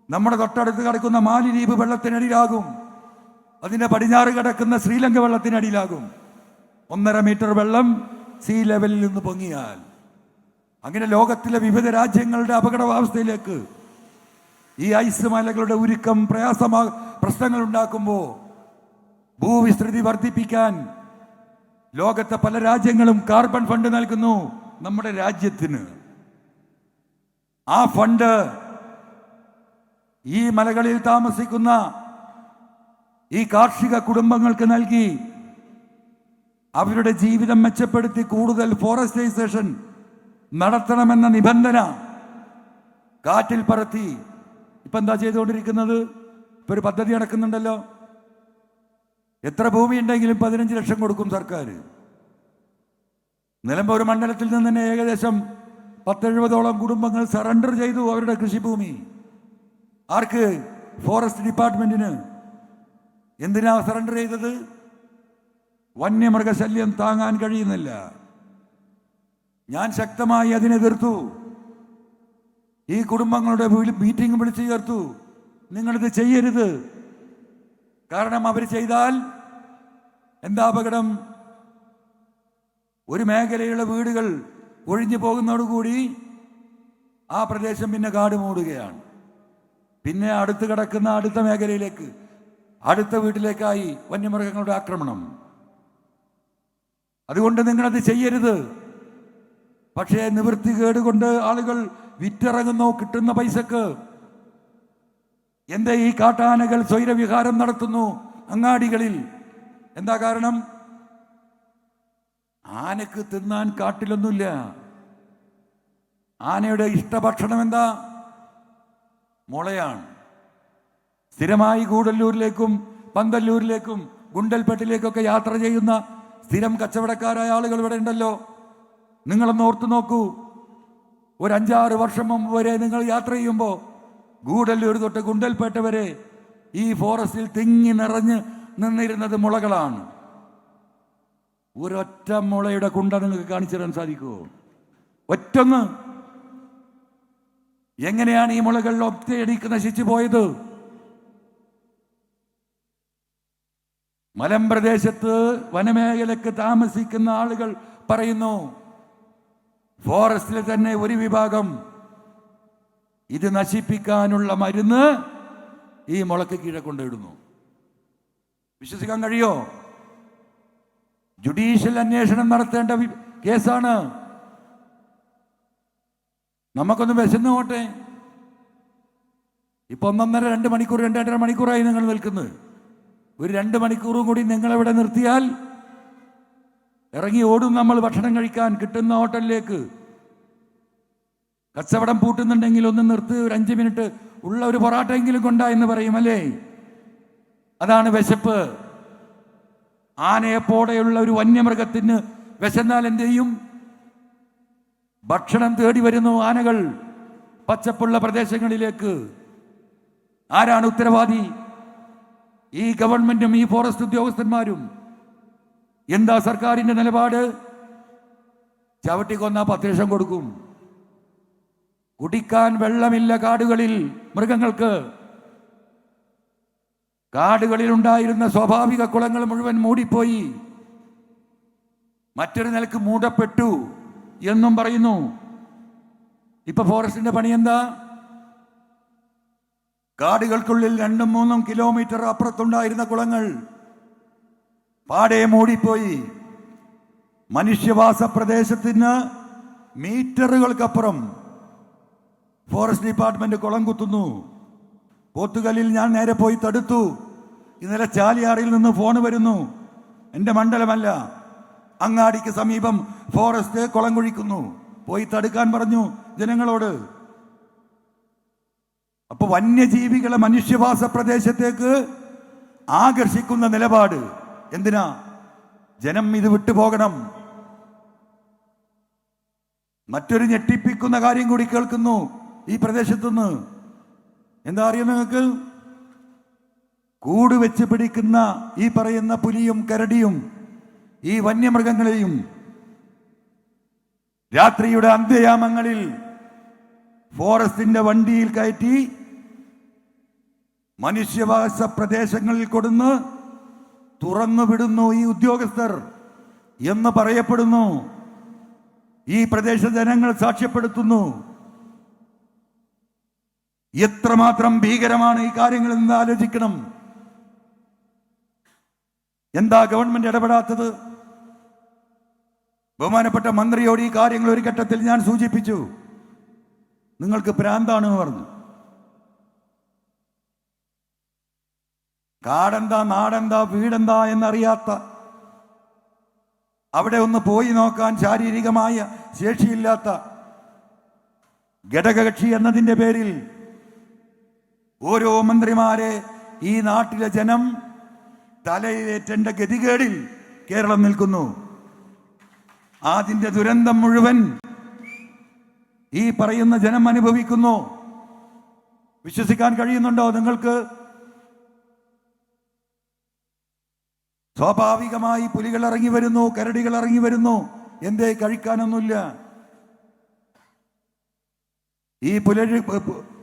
നമ്മുടെ തൊട്ടടുത്ത് കിടക്കുന്ന മാലിദ്വീപ് വെള്ളത്തിനടിയിലാകും. അതിന്റെ പടിഞ്ഞാറ് കിടക്കുന്ന ശ്രീലങ്ക വെള്ളത്തിനടിയിലാകും. 1.5 മീറ്റർ വെള്ളം സീ ലെവലിൽ നിന്ന് പൊങ്ങിയാൽ അങ്ങനെ ലോകത്തിലെ വിവിധ രാജ്യങ്ങളുടെ അപകടാവസ്ഥയിലേക്ക് ഈ ഐസ് മലകളുടെ ഉരുക്കം പ്രശ്നങ്ങൾ ഉണ്ടാക്കുമ്പോൾ ഭൂവിസ്തൃതി വർദ്ധിപ്പിക്കാൻ ലോകത്തെ പല രാജ്യങ്ങളും കാർബൺ ഫണ്ട് നൽകുന്നു നമ്മുടെ രാജ്യത്തിന്. ആ ഫണ്ട് ഈ മലകളിൽ താമസിക്കുന്ന ഈ കാർഷിക കുടുംബങ്ങൾക്ക് നൽകി അവരുടെ ജീവിതം മെച്ചപ്പെടുത്തി കൂടുതൽ ഫോറസ്റ്റൈസേഷൻ നടത്തണമെന്ന നിബന്ധന കാറ്റിൽ പറത്തി ഇപ്പൊ എന്താ ചെയ്തുകൊണ്ടിരിക്കുന്നത്? ഇപ്പൊ ഒരു പദ്ധതി നടക്കുന്നുണ്ടല്ലോ. എത്ര ഭൂമി ഉണ്ടെങ്കിലും 15 ലക്ഷം കൊടുക്കും സർക്കാർ. നിലമ്പൂർ മണ്ഡലത്തിൽ നിന്ന് തന്നെ ഏകദേശം 70-ഓളം കുടുംബങ്ങൾ സറണ്ടർ ചെയ്തു അവരുടെ കൃഷിഭൂമി. ആർക്ക്? ഫോറസ്റ്റ് ഡിപ്പാർട്ട്മെന്റിന്. എന്തിനാ സറണ്ടർ ചെയ്തത്? വന്യമൃഗശല്യം താങ്ങാൻ കഴിയുന്നില്ല. ഞാൻ ശക്തമായി അതിനെ എതിർത്തു. ഈ കുടുംബങ്ങളുടെ മീറ്റിംഗ് വിളിച്ചു ചേർത്തു. നിങ്ങളിത് ചെയ്യരുത്. കാരണം അവർ ചെയ്താൽ എന്താ അപകടം? ഒരു മേഖലയിലുള്ള വീടുകൾ ഒഴിഞ്ഞു പോകുന്നതോടുകൂടി ആ പ്രദേശം പിന്നെ കാട് മൂടുകയാണ്. പിന്നെ അടുത്ത് കിടക്കുന്ന അടുത്ത മേഖലയിലേക്ക്, അടുത്ത വീട്ടിലേക്കായി വന്യമൃഗങ്ങളുടെ ആക്രമണം. അതുകൊണ്ട് നിങ്ങളത് ചെയ്യരുത്. പക്ഷേ നിവൃത്തികേട് കൊണ്ട് ആളുകൾ വിറ്റിറങ്ങുന്നു കിട്ടുന്ന പൈസക്ക്. എന്താ ഈ കാട്ടാനകൾ സ്വൈരവിഹാരം നടത്തുന്നു അങ്ങാടികളിൽ? എന്താ കാരണം? ആനക്ക് തിന്നാൻ കാട്ടിലൊന്നുമില്ല. ആനയുടെ ഇഷ്ടഭക്ഷണം എന്താ? മുളയാണ്. സ്ഥിരമായി ഗൂഡല്ലൂരിലേക്കും പന്തല്ലൂരിലേക്കും ഗുണ്ടൽപേട്ടിലേക്കൊക്കെ യാത്ര ചെയ്യുന്ന സ്ഥിരം കച്ചവടക്കാരായ ആളുകൾ ഇവിടെ ഉണ്ടല്ലോ. നിങ്ങളൊന്ന് ഓർത്തു നോക്കൂ. ഒരു 5-6 വർഷം മുമ്പ് വരെ നിങ്ങൾ യാത്ര ചെയ്യുമ്പോൾ ഗൂഡല്ലൂർ തൊട്ട് ഗുണ്ടൽപേട്ട വരെ ഈ ഫോറസ്റ്റിൽ തിങ്ങി നിറഞ്ഞ് നിന്നിരുന്നത് മുളകളാണ്. ഒരൊറ്റ മുളയുടെ കുണ്ട നിങ്ങൾക്ക് കാണിച്ചു തരാൻ സാധിക്കുമോ? ഒറ്റൊന്ന്. എങ്ങനെയാണ് ഈ മുളകൾ ഒറ്റയടിക്ക് നശിച്ചു പോയത്? മലമ്പ്രദേശത്ത് വനമേഖലക്ക് താമസിക്കുന്ന ആളുകൾ പറയുന്നു, ഫോറസ്റ്റിലെ തന്നെ ഒരു വിഭാഗം ഇത് നശിപ്പിക്കാനുള്ള മരുന്ന് ഈ മുളക്ക് കീഴെ കൊണ്ടിടുന്നു. വിശ്വസിക്കാൻ കഴിയോ? ജുഡീഷ്യൽ അന്വേഷണം നടത്തേണ്ട കേസാണ്. നമുക്കൊന്ന് വിശന്നു പോട്ടെ. ഇപ്പൊ 1.5-2 മണിക്കൂർ 2.5 മണിക്കൂറായി നിങ്ങൾ നിൽക്കുന്നത്. ഒരു 2 മണിക്കൂറും കൂടി നിങ്ങളെവിടെ നിർത്തിയാൽ ഇറങ്ങി ഓടും നമ്മൾ ഭക്ഷണം കഴിക്കാൻ കിട്ടുന്ന ഹോട്ടലിലേക്ക്. കച്ചവടം പൂട്ടുന്നുണ്ടെങ്കിൽ ഒന്ന് നിർത്ത്, ഒരു 5 മിനിറ്റ് ഉള്ള ഒരു പൊറാട്ടെങ്കിലും കൊണ്ടാ എന്ന് പറയും അല്ലേ? അതാണ് വിശപ്പ്. ആനയെപ്പോടെയുള്ള ഒരു വന്യമൃഗത്തിന് വിശന്നാൽ എന്ത് ചെയ്യും? ഭക്ഷണം തേടി വരുന്നു ആനകൾ പച്ചപ്പുള്ള പ്രദേശങ്ങളിലേക്ക്. ആരാണ് ഉത്തരവാദി? ഈ ഗവൺമെന്റും ഈ ഫോറസ്റ്റ് ഉദ്യോഗസ്ഥന്മാരും. എന്താ സർക്കാരിന്റെ നിലപാട്? ചവിട്ടിക്കൊന്ന 10 ലക്ഷം കൊടുക്കും. കുടിക്കാൻ വെള്ളമില്ല കാടുകളിൽ മൃഗങ്ങൾക്ക്. കാടുകളിൽ ഉണ്ടായിരുന്ന സ്വാഭാവിക കുളങ്ങൾ മുഴുവൻ മൂടിപ്പോയി, മറ്റൊരു നിലക്ക് മൂടപ്പെട്ടു എന്നും പറയുന്നു. ഇപ്പൊ ഫോറസ്റ്റിന്റെ പണി എന്താ? കാടുകൾക്കുള്ളിൽ 2-3 കിലോമീറ്റർ അപ്പുറത്തുണ്ടായിരുന്ന കുളങ്ങൾ പാടെ മൂടിപ്പോയി. മനുഷ്യവാസ പ്രദേശത്തിന് മീറ്ററുകൾക്കപ്പുറം ഫോറസ്റ്റ് ഡിപ്പാർട്ട്മെന്റ് കുളം കുത്തുന്നു. പോത്തുകല്ലിൽ ഞാൻ നേരെ പോയി തടുത്തു. ഇന്നലെ ചാലിയാറിൽ നിന്ന് ഫോൺ വരുന്നു. എൻ്റെ മണ്ഡലമല്ല, അങ്ങാടിക്ക് സമീപം ഫോറസ്റ്റ് കുളം കുഴിക്കുന്നു. പോയി തടുക്കാൻ പറഞ്ഞു ജനങ്ങളോട്. അപ്പൊ വന്യജീവികളെ മനുഷ്യവാസ പ്രദേശത്തേക്ക് ആകർഷിക്കുന്ന നിലപാട് എന്തിനാ? ജനം ഇത് വിട്ടുപോകണം. മറ്റൊരു ഞെട്ടിപ്പിക്കുന്ന കാര്യം കൂടി കേൾക്കുന്നു ഈ പ്രദേശത്തുനിന്ന്. എന്താ അറിയാം നിങ്ങൾക്ക്? കൂട് വെച്ച് പിടിക്കുന്ന ഈ പറയുന്ന പുലിയും കരടിയും ഈ വന്യമൃഗങ്ങളെയും രാത്രിയുടെ അന്ത്യയാമങ്ങളിൽ ഫോറസ്റ്റിന്റെ വണ്ടിയിൽ കയറ്റി മനുഷ്യവാസ പ്രദേശങ്ങളിൽ കൊടുന്ന് തുറന്നു വിടുന്നു ഈ ഉദ്യോഗസ്ഥർ എന്ന് പറയപ്പെടുന്നു. ഈ പ്രദേശ ജനങ്ങൾ സാക്ഷ്യപ്പെടുത്തുന്നു. എത്രമാത്രം ഭീകരമാണ് ഈ കാര്യങ്ങൾ എന്ന് ആലോചിക്കണം. എന്താ ഗവൺമെന്റ് ഇടപെടാത്തത്? ബഹുമാനപ്പെട്ട മന്ത്രിയോട് ഈ കാര്യങ്ങൾ ഒരു ഘട്ടത്തിൽ ഞാൻ സൂചിപ്പിച്ചു. നിങ്ങൾക്ക് ഭ്രാന്താണെന്ന് പറഞ്ഞു. കാടെന്താ, നാടെന്താ, വീടെന്താ എന്നറിയാത്ത, അവിടെ ഒന്ന് പോയി നോക്കാൻ ശാരീരികമായ ശേഷിയില്ലാത്ത ഘടകകക്ഷി എന്നതിൻ്റെ പേരിൽ ഓരോ മന്ത്രിമാരെ ഈ നാട്ടിലെ ജനം തലയിലേറ്റേണ്ട ഗതികേടിൽ കേരളം നിൽക്കുന്നു. അതിന്റെ ദുരന്തം മുഴുവൻ ഈ പറയുന്ന ജനം അനുഭവിക്കുന്നു. വിശ്വസിക്കാൻ കഴിയുന്നുണ്ടോ നിങ്ങൾക്ക്? സ്വാഭാവികമായി പുലികൾ ഇറങ്ങി വരുന്നു, കരടികൾ ഇറങ്ങി വരുന്നു. എന്തേ? കഴിക്കാനൊന്നുമില്ല. ഈ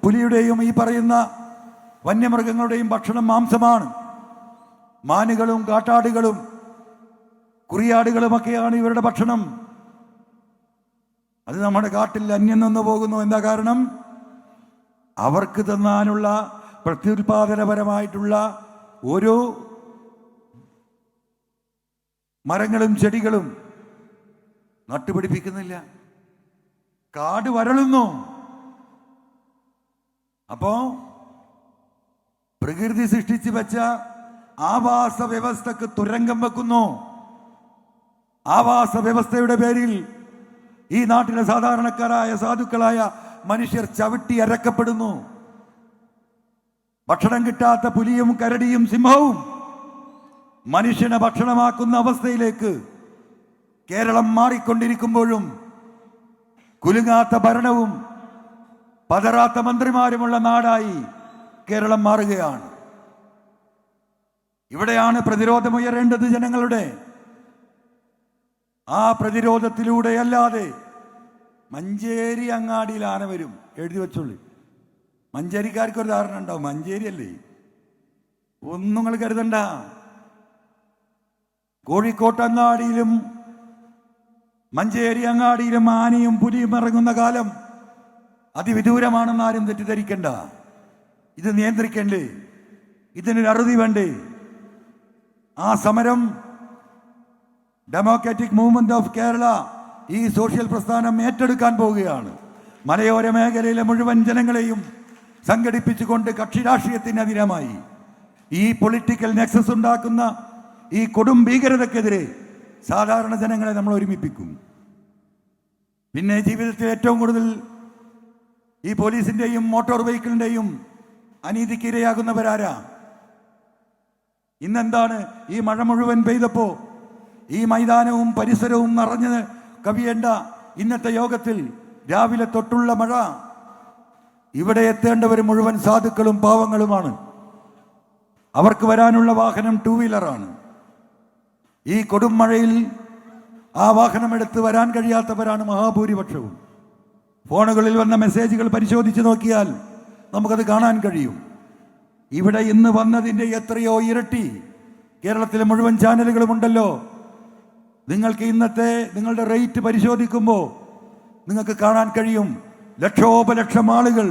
പുലിയുടെയും ഈ പറയുന്ന വന്യമൃഗങ്ങളുടെയും ഭക്ഷണം മാംസമാണ്. മാനുകളും കാട്ടാടുകളും കുറിയാടുകളുമൊക്കെയാണ് ഇവരുടെ ഭക്ഷണം. അത് നമ്മുടെ കാട്ടിൽ അന്യം നിന്ന് പോകുന്നു. എന്താ കാരണം? അവർക്ക് തിന്നാനുള്ള പ്രത്യുൽപാദനപരമായിട്ടുള്ള ഓരോ മരങ്ങളും ചെടികളും നട്ടുപിടിപ്പിക്കുന്നില്ല. കാട് വരളുന്നു. അപ്പോ പ്രകൃതി സൃഷ്ടിച്ചു വെച്ച ആവാസ വ്യവസ്ഥക്ക് തുരങ്കം വെക്കുന്നു. ആവാസ വ്യവസ്ഥയുടെ പേരിൽ ഈ നാട്ടിലെ സാധാരണക്കാരായ സാധുക്കളായ മനുഷ്യർ ചവിട്ടി അരക്കപ്പെടുന്നു. ഭക്ഷണം കിട്ടാത്ത പുലിയും കരടിയും സിംഹവും മനുഷ്യനെ ഭക്ഷണമാക്കുന്ന അവസ്ഥയിലേക്ക് കേരളം മാറിക്കൊണ്ടിരിക്കുമ്പോഴും കുലുങ്ങാത്ത ഭരണവും പതറാത്ത മന്ത്രിമാരുമുള്ള നാടായി കേരളം മാറുകയാണ്. ഇവിടെയാണ് പ്രതിരോധമുയരേണ്ടത് ജനങ്ങളുടെ. ആ പ്രതിരോധത്തിലൂടെയല്ലാതെ മഞ്ചേരി അങ്ങാടിയിൽ ആന വരും, എഴുതി വെച്ചോളൂ. മഞ്ചേരിക്കാർക്കൊരു ധാരണ ഉണ്ടാവും, മഞ്ചേരി അല്ലേ, ഒന്നും നിങ്ങൾ കരുതണ്ട. കോഴിക്കോട്ട് അങ്ങാടിയിലും മഞ്ചേരി അങ്ങാടിയിലും ആനയും പുലിയും ഇറങ്ങുന്ന കാലം അതിവിദൂരമാണെന്ന് ആരും തെറ്റിദ്ധരിക്കണ്ട. ഇത് നിയന്ത്രിക്കണ്ടേ? ഇതിനൊരു അറുതി വേണ്ടേ? ആ സമരം ഡെമോക്രാറ്റിക് മൂവ്മെന്റ് ഓഫ് കേരള, ഈ സോഷ്യൽ പ്രസ്ഥാനം ഏറ്റെടുക്കാൻ പോവുകയാണ്. മലയോര മേഖലയിലെ മുഴുവൻ ജനങ്ങളെയും സംഘടിപ്പിച്ചുകൊണ്ട് കക്ഷി രാഷ്ട്രീയത്തിന് അധീനമായി ഈ പൊളിറ്റിക്കൽ നെക്സസ് ഉണ്ടാക്കുന്ന ഈ കൊടും ഭീകരതക്കെതിരെ സാധാരണ ജനങ്ങളെ നമ്മൾ ഒരുമിപ്പിക്കും. പിന്നെ ജീവിതത്തിൽ ഏറ്റവും കൂടുതൽ ഈ പോലീസിന്റെയും മോട്ടോർ വെഹിക്കിളിന്റെയും അനീതിക്കിരയാകുന്നവരാരാ? ഇന്നെന്താണ് ഈ മഴ മുഴുവൻ പെയ്തപ്പോ ഈ മൈതാനവും പരിസരവും നിറഞ്ഞ് കവിയേണ്ട ഇന്നത്തെ യോഗത്തിൽ രാവിലെ തൊട്ടുള്ള മഴ, ഇവിടെ എത്തേണ്ടവർ മുഴുവൻ സാധുക്കളും പാവങ്ങളുമാണ്. അവർക്ക് വരാനുള്ള വാഹനം 2 വീലറാണ്. ഈ കൊടും മഴയിൽ ആ വാഹനം എടുത്ത് വരാൻ കഴിയാത്തവരാണ് മഹാഭൂരിപക്ഷവും. ഫോണുകളിൽ വന്ന മെസ്സേജുകൾ പരിശോധിച്ച് നോക്കിയാൽ നമുക്കത് കാണാൻ കഴിയും. ഇവിടെ ഇന്ന് വന്നതിൻ്റെ എത്രയോ ഇരട്ടി കേരളത്തിലെ മുഴുവൻ ചാനലുകളും ഉണ്ടല്ലോ. നിങ്ങൾക്ക് ഇന്നത്തെ നിങ്ങളുടെ റേറ്റ് പരിശോധിക്കുമ്പോൾ നിങ്ങൾക്ക് കാണാൻ കഴിയും ലക്ഷോപലക്ഷം ആളുകൾ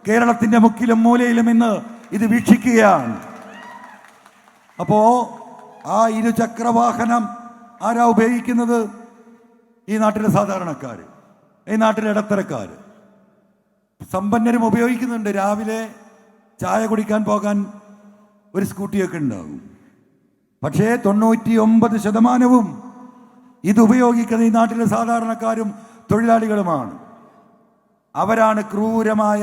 കേരളത്തിന്റെ മുക്കിലും മൂലയിലും ഇന്ന് ഇത് വീക്ഷിക്കുകയാണ്. അപ്പോ ആ ഇരുചക്രവാഹനം ആരാ ഉപയോഗിക്കുന്നത്? ഈ നാട്ടിലെ സാധാരണക്കാർ, ഈ നാട്ടിലെ ഇടത്തരക്കാർ. സമ്പന്നരും ഉപയോഗിക്കുന്നുണ്ട്. രാവിലെ ചായ കുടിക്കാൻ പോകാൻ ഒരു സ്കൂട്ടിയൊക്കെ ഉണ്ടാകും. പക്ഷേ 99% ഇത് ഉപയോഗിക്കുന്നത് ഈ നാട്ടിലെ സാധാരണക്കാരും തൊഴിലാളികളുമാണ്. അവരാണ് ക്രൂരമായ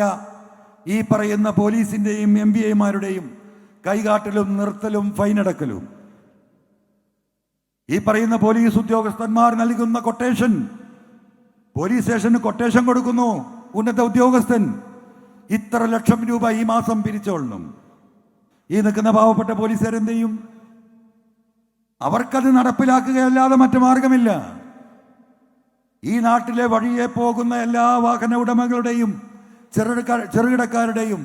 ഈ പറയുന്ന പോലീസിന്റെയും MBAമാരുടെയും കൈകാട്ടലും നിർത്തലും ഫൈനടക്കലും. ഈ പറയുന്ന പോലീസ് ഉദ്യോഗസ്ഥന്മാർ നൽകുന്ന കൊട്ടേഷൻ, പോലീസ് സ്റ്റേഷന് കൊട്ടേഷൻ കൊടുക്കുന്നു ഉന്നത ഉദ്യോഗസ്ഥൻ, ഇത്ര ലക്ഷം രൂപ ഈ മാസം പിരിച്ചോളണം. ഈ നിൽക്കുന്ന പാവപ്പെട്ട പോലീസുകാരെന്ത് ചെയ്യും? അവർക്കത് നടപ്പിലാക്കുകയല്ലാതെ മറ്റു മാർഗമില്ല. ഈ നാട്ടിലെ വഴിയെ പോകുന്ന എല്ലാ വാഹന ഉടമകളുടെയും ചെറുകിടക്കാരുടെയും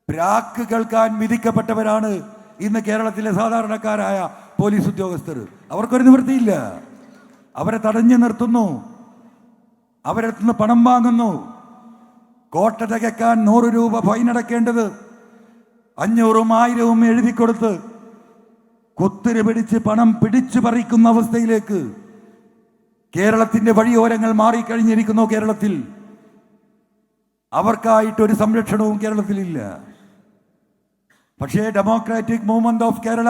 പ്രാക്ക് കേൾക്കാൻ വിധിക്കപ്പെട്ടവരാണ് ഇന്ന് കേരളത്തിലെ സാധാരണക്കാരായ പോലീസ് ഉദ്യോഗസ്ഥർ. അവർക്കൊരു നിവൃത്തിയില്ല. അവരെ തടഞ്ഞു നിർത്തുന്നു, അവരെടുത്തുനിന്ന് പണം വാങ്ങുന്നു. കോട്ട തികക്കാൻ 100 രൂപ ഫൈനടക്കേണ്ടത് 500ഉം 1000ഉം എഴുതി കൊടുത്ത് കുത്തിരി പിടിച്ച് പണം പിടിച്ചു പറിക്കുന്ന അവസ്ഥയിലേക്ക് കേരളത്തിന്റെ വഴിയോരങ്ങൾ മാറിക്കഴിഞ്ഞിരിക്കുന്നു. കേരളത്തിൽ അവർക്കായിട്ടൊരു സംരക്ഷണവും കേരളത്തിലില്ല. പക്ഷേ ഡെമോക്രാറ്റിക് മൂവ്മെന്റ് ഓഫ് കേരള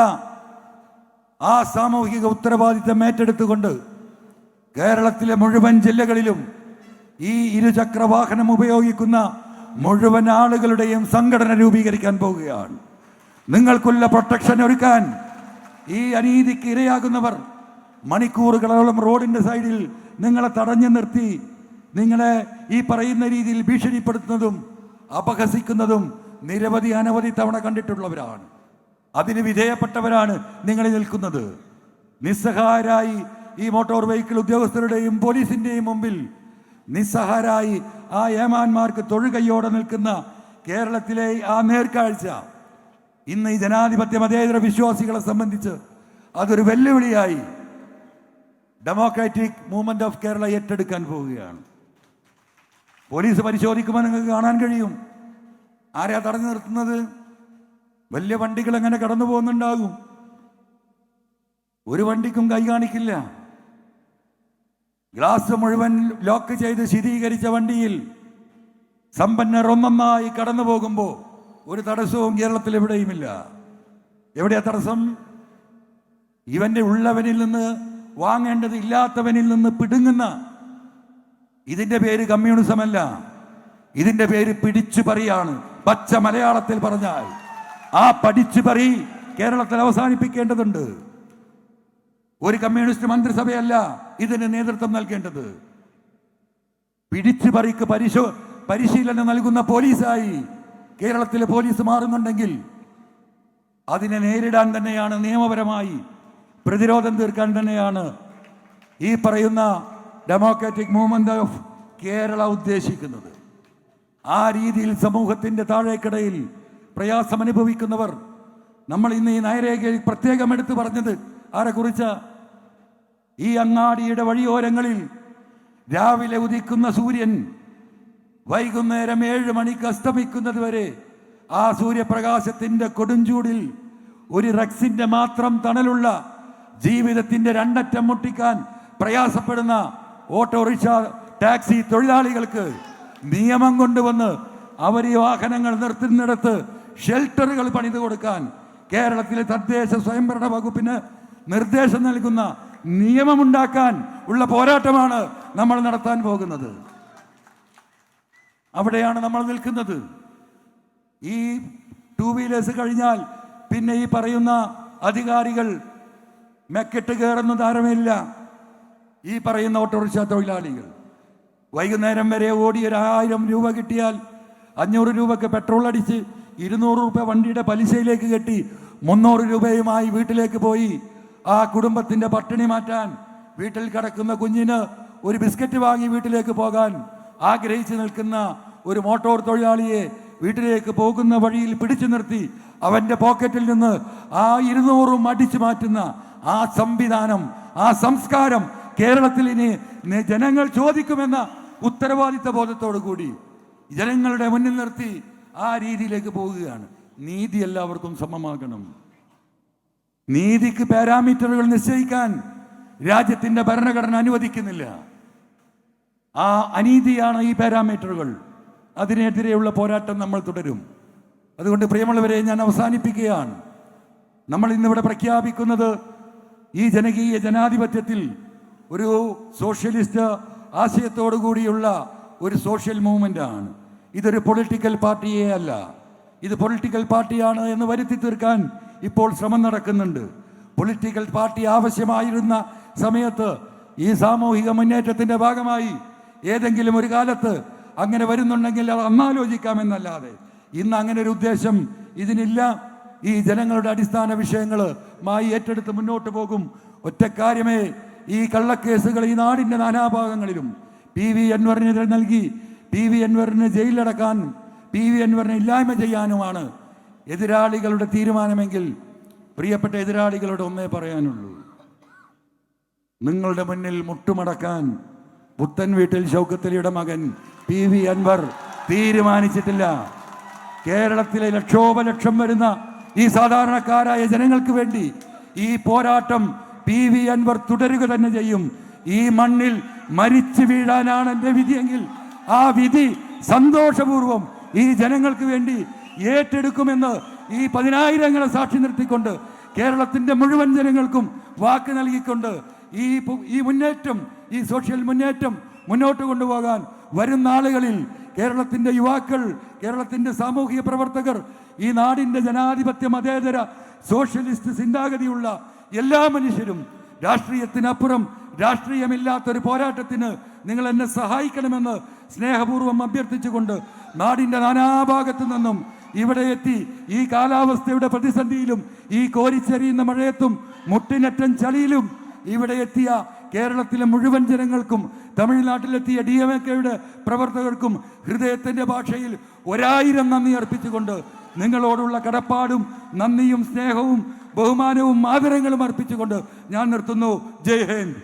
ആ സാമൂഹിക ഉത്തരവാദിത്തം ഏറ്റെടുത്തുകൊണ്ട് കേരളത്തിലെ മുഴുവൻ ജില്ലകളിലും ഈ ഇരുചക്രവാഹനം ഉപയോഗിക്കുന്ന മുഴുവൻ ആളുകളുടെയും സംഘടന രൂപീകരിക്കാൻ പോവുകയാണ്. നിങ്ങൾക്കുള്ള പ്രൊട്ടക്ഷൻ ഒരുക്കാൻ ഈ അനീതിക്ക് ഇരയാകുന്നവർ മണിക്കൂറുകളോളം റോഡിന്റെ സൈഡിൽ നിങ്ങളെ തടഞ്ഞു നിർത്തി നിങ്ങളെ ഈ പറയുന്ന രീതിയിൽ ഭീഷണിപ്പെടുത്തുന്നതും അപഹസിക്കുന്നതും അനവധി തവണ കണ്ടിട്ടുള്ളവരാണ്. അതിന് വിധേയപ്പെട്ടവരാണ് നിങ്ങൾ നിൽക്കുന്നത്. നിസ്സഹായരായി ഈ മോട്ടോർ വെഹിക്കിൾ ഉദ്യോഗസ്ഥരുടെയും പോലീസിന്റെയും മുമ്പിൽ നിസ്സഹായരായി ആ ഏമാന്മാർക്ക് തൊഴുകൈയോടെ നിൽക്കുന്ന കേരളത്തിലെ ആ നേർക്കാഴ്ച ഇന്ന് ഈ ജനാധിപത്യ മതേതര വിശ്വാസികളെ സംബന്ധിച്ച് അതൊരു വെല്ലുവിളിയായി ഡെമോക്രാറ്റിക് മൂവ്മെന്റ് ഓഫ് കേരള ഏറ്റെടുക്കാൻ പോവുകയാണ്. പോലീസ് പരിശോധിക്കുമ്പോൾ നിങ്ങൾക്ക് കാണാൻ കഴിയും ആരാ തടഞ്ഞു നിർത്തുന്നത്. വലിയ വണ്ടികൾ എങ്ങനെ കടന്നു പോകുന്നുണ്ടാകും. ഒരു വണ്ടിക്കും കൈ കാണിക്കില്ല. ഗ്ലാസ് മുഴുവൻ ലോക്ക് ചെയ്ത് ശീതീകരിച്ച വണ്ടിയിൽ സമ്പന്നർ ഒന്നൊന്നായി കടന്നു പോകുമ്പോൾ ഒരു തടസ്സവും കേരളത്തിൽ എവിടെയുമില്ല. എവിടെയാ തടസ്സം? ഇവന്റെ ഉള്ളവനിൽ നിന്ന് വാങ്ങേണ്ടത് ഇല്ലാത്തവനിൽ നിന്ന് പിടുങ്ങുന്ന ഇതിന്റെ പേര് കമ്മ്യൂണിസം അല്ല, ഇതിന്റെ പേര് പിടിച്ചു പറിയാണ്. പച്ച മലയാളത്തിൽ പറഞ്ഞാൽ ആ പഠിച്ചു പറി കേരളത്തിൽ അവസാനിപ്പിക്കേണ്ടതുണ്ട്. ഒരു കമ്മ്യൂണിസ്റ്റ് മന്ത്രിസഭയല്ല ഇതിന് നേതൃത്വം നൽകേണ്ടത്. പിടിച്ചു പറിക്ക് പരിശീലനം നൽകുന്ന പോലീസായി കേരളത്തിലെ പോലീസ് മാറുന്നുണ്ടെങ്കിൽ അതിനെ നേരിടാൻ തന്നെയാണ്, നിയമപരമായി പ്രതിരോധം തീർക്കാൻ തന്നെയാണ് ഈ പറയുന്ന ഡെമോക്രാറ്റിക് മൂവ്മെന്റ് ഓഫ് കേരള ഉദ്ദേശിക്കുന്നത്. ആ രീതിയിൽ സമൂഹത്തിന്റെ താഴേക്കിടയിൽ പ്രയാസം അനുഭവിക്കുന്നവർ, നമ്മൾ ഇന്ന് ഈ നയരേഖയിൽ പ്രത്യേകം എടുത്തു പറഞ്ഞത് ആരെ കുറിച്ച? ഈ അങ്ങാടിയുടെ വഴിയോരങ്ങളിൽ രാവിലെ ഉദിക്കുന്ന സൂര്യൻ വൈകുന്നേരം 7 മണിക്ക് അസ്തമിക്കുന്നത് വരെ ആ സൂര്യപ്രകാശത്തിന്റെ കൊടുംചൂടിൽ ഒരു റക്സിന്റെ മാത്രം തണലുള്ള ജീവിതത്തിന്റെ രണ്ടറ്റം മുട്ടിക്കാൻ പ്രയാസപ്പെടുന്ന ഓട്ടോറിക്ഷ ടാക്സി തൊഴിലാളികൾക്ക് നിയമം കൊണ്ടുവന്ന് അവർ ഈ വാഹനങ്ങൾ നിർത്തുന്നിടത്ത് ഷെൽട്ടറുകൾ പണിതു കൊടുക്കാൻ കേരളത്തിലെ തദ്ദേശ സ്വയംഭരണ വകുപ്പിന് നിർദ്ദേശം നൽകുന്ന നിയമമുണ്ടാക്കാൻ ഉള്ള പോരാട്ടമാണ് നമ്മൾ നടത്താൻ പോകുന്നത്. അവിടെയാണ് നമ്മൾ നിൽക്കുന്നത്. ഈ 2 വീലേഴ്സ് കഴിഞ്ഞാൽ പിന്നെ ഈ പറയുന്ന അധികാരികൾ മെക്കിട്ട് കയറുന്ന താരമില്ല. ഈ പറയുന്ന ഓട്ടോറിക്ഷ തൊഴിലാളികൾ വൈകുന്നേരം വരെ ഓടി 1000 രൂപ കിട്ടിയാൽ 500 രൂപക്ക് പെട്രോൾ അടിച്ച് 200 രൂപ വണ്ടിയുടെ പലിശയിലേക്ക് കെട്ടി 300 രൂപയുമായി വീട്ടിലേക്ക് പോയി ആ കുടുംബത്തിന്റെ പട്ടിണി മാറ്റാൻ, വീട്ടിൽ കിടക്കുന്ന കുഞ്ഞിന് ഒരു ബിസ്ക്കറ്റ് വാങ്ങി വീട്ടിലേക്ക് പോകാൻ ആഗ്രഹിച്ചു നിൽക്കുന്ന ഒരു മോട്ടോർ തൊഴിലാളിയെ വീട്ടിലേക്ക് പോകുന്ന വഴിയിൽ പിടിച്ചു നിർത്തി അവന്റെ പോക്കറ്റിൽ നിന്ന് ആ 200 അടിച്ചു മാറ്റുന്ന ആ സംവിധാനം, ആ സംസ്കാരം കേരളത്തിൽ ഇനി ജനങ്ങൾ ചോദിക്കുമെന്ന ഉത്തരവാദിത്ത ബോധത്തോടു കൂടി ജനങ്ങളുടെ മുന്നിൽ നിർത്തി ആ രീതിയിലേക്ക് പോവുകയാണ്. നീതി എല്ലാവർക്കും സമമാകണം. നീതിക്ക് പാരാമീറ്ററുകൾ നിശ്ചയിക്കാൻ രാജ്യത്തിന്റെ ഭരണഘടന അനുവദിക്കുന്നില്ല. ആ അനീതിയാണ് ഈ പാരാമീറ്ററുകൾ. അതിനെതിരെയുള്ള പോരാട്ടം നമ്മൾ തുടരും. അതുകൊണ്ട് പ്രിയമുള്ളവരെ, ഞാൻ അവസാനിപ്പിക്കുകയാണ്. നമ്മൾ ഇന്നിവിടെ പ്രഖ്യാപിക്കുന്നത് ഈ ജനകീയ ജനാധിപത്യത്തിൽ ഒരു സോഷ്യലിസ്റ്റ് ആശയത്തോടു കൂടിയുള്ള ഒരു സോഷ്യൽ മൂവ്മെന്റ് ആണ്. ഇതൊരു പൊളിറ്റിക്കൽ പാർട്ടിയേ അല്ല. ഇത് പൊളിറ്റിക്കൽ പാർട്ടിയാണ് എന്ന് വരുത്തി തീർക്കാൻ ഇപ്പോൾ ശ്രമം നടക്കുന്നുണ്ട്. പൊളിറ്റിക്കൽ പാർട്ടി ആവശ്യമായിരുന്ന സമയത്ത് ഈ സാമൂഹിക മുന്നേറ്റത്തിന്റെ ഭാഗമായി ഏതെങ്കിലും ഒരു കാലത്ത് അങ്ങനെ വരുന്നുണ്ടെങ്കിൽ അത് അന്നാലോചിക്കാമെന്നല്ലാതെ ഇന്ന് അങ്ങനെ ഒരു ഉദ്ദേശം ഇതിനില്ല. ഈ ജനങ്ങളുടെ അടിസ്ഥാന വിഷയങ്ങളുമായി ഏറ്റെടുത്ത് മുന്നോട്ട് പോകും. ഒറ്റ കാര്യമേ, ഈ കള്ളക്കേസുകൾ ഈ നാടിന്റെ നാനാഭാഗങ്ങളിലും PV അൻവറിന് നൽകി PV അൻവറിന് ജയിലിലടക്കാൻ, PV അൻവറിനെ ഇല്ലായ്മ ചെയ്യാനുമാണ് എതിരാളികളുടെ തീരുമാനമെങ്കിൽ പ്രിയപ്പെട്ട എതിരാളികളോട് ഒന്നേ പറയാനുള്ളൂ: നിങ്ങളുടെ മുന്നിൽ മുട്ടുമടക്കാൻ പുത്തൻ വീട്ടിൽ ഷൗക്കത്തലിയുടെ മകൻ PV അൻവർ തീരുമാനിച്ചിട്ടില്ല. കേരളത്തിലെ ലക്ഷോപലക്ഷം വരുന്ന ഈ സാധാരണക്കാരായ ജനങ്ങൾക്ക് വേണ്ടി ഈ പോരാട്ടം PV അൻവർ തുടരുക തന്നെ ചെയ്യും. ഈ മണ്ണിൽ മരിച്ചു വീഴാനാണ് എൻ്റെ വിധിയെങ്കിൽ ആ വിധി സന്തോഷപൂർവം ഈ ജനങ്ങൾക്ക് വേണ്ടി ഏറ്റെടുക്കുമെന്ന് ഈ 10,000ങ്ങളെ സാക്ഷി നിർത്തിക്കൊണ്ട് കേരളത്തിന്റെ മുഴുവൻ ജനങ്ങൾക്കും വാക്ക് നൽകിക്കൊണ്ട് ഈ മുന്നേറ്റം, ഈ സോഷ്യൽ മുന്നേറ്റം മുന്നോട്ട് കൊണ്ടുപോകാൻ വരും നാളുകളിൽ കേരളത്തിന്റെ യുവാക്കൾ, കേരളത്തിന്റെ സാമൂഹിക പ്രവർത്തകർ, ഈ നാടിന്റെ ജനാധിപത്യ മതേതര സോഷ്യലിസ്റ്റ് ചിന്താഗതിയുള്ള എല്ലാ മനുഷ്യരും രാഷ്ട്രീയത്തിനപ്പുറം രാഷ്ട്രീയമില്ലാത്തൊരു പോരാട്ടത്തിന് നിങ്ങൾ എന്നെ സഹായിക്കണമെന്ന് സ്നേഹപൂർവ്വം അഭ്യർത്ഥിച്ചുകൊണ്ട് നാടിന്റെ നാനാഭാഗത്തു നിന്നും ഇവിടെ എത്തി ഈ കാലാവസ്ഥയുടെ പ്രതിസന്ധിയിലും ഈ കോരിച്ചെറിയുന്ന മഴയത്തും മുട്ടിനറ്റം ചളിയിലും ഇവിടെ എത്തിയ കേരളത്തിലെ മുഴുവൻ ജനങ്ങൾക്കും തമിഴ്നാട്ടിലെത്തിയ DMK-യുടെ പ്രവർത്തകർക്കും ഹൃദയത്തിന്റെ ഭാഷയിൽ 1000 നന്ദി അർപ്പിച്ചുകൊണ്ട് നിങ്ങളോടുള്ള കടപ്പാടും നന്ദിയും സ്നേഹവും ബഹുമാനവും ആദരങ്ങളും അർപ്പിച്ചുകൊണ്ട് ഞാൻ നിർത്തുന്നു. ജയ് ഹിന്ദ്.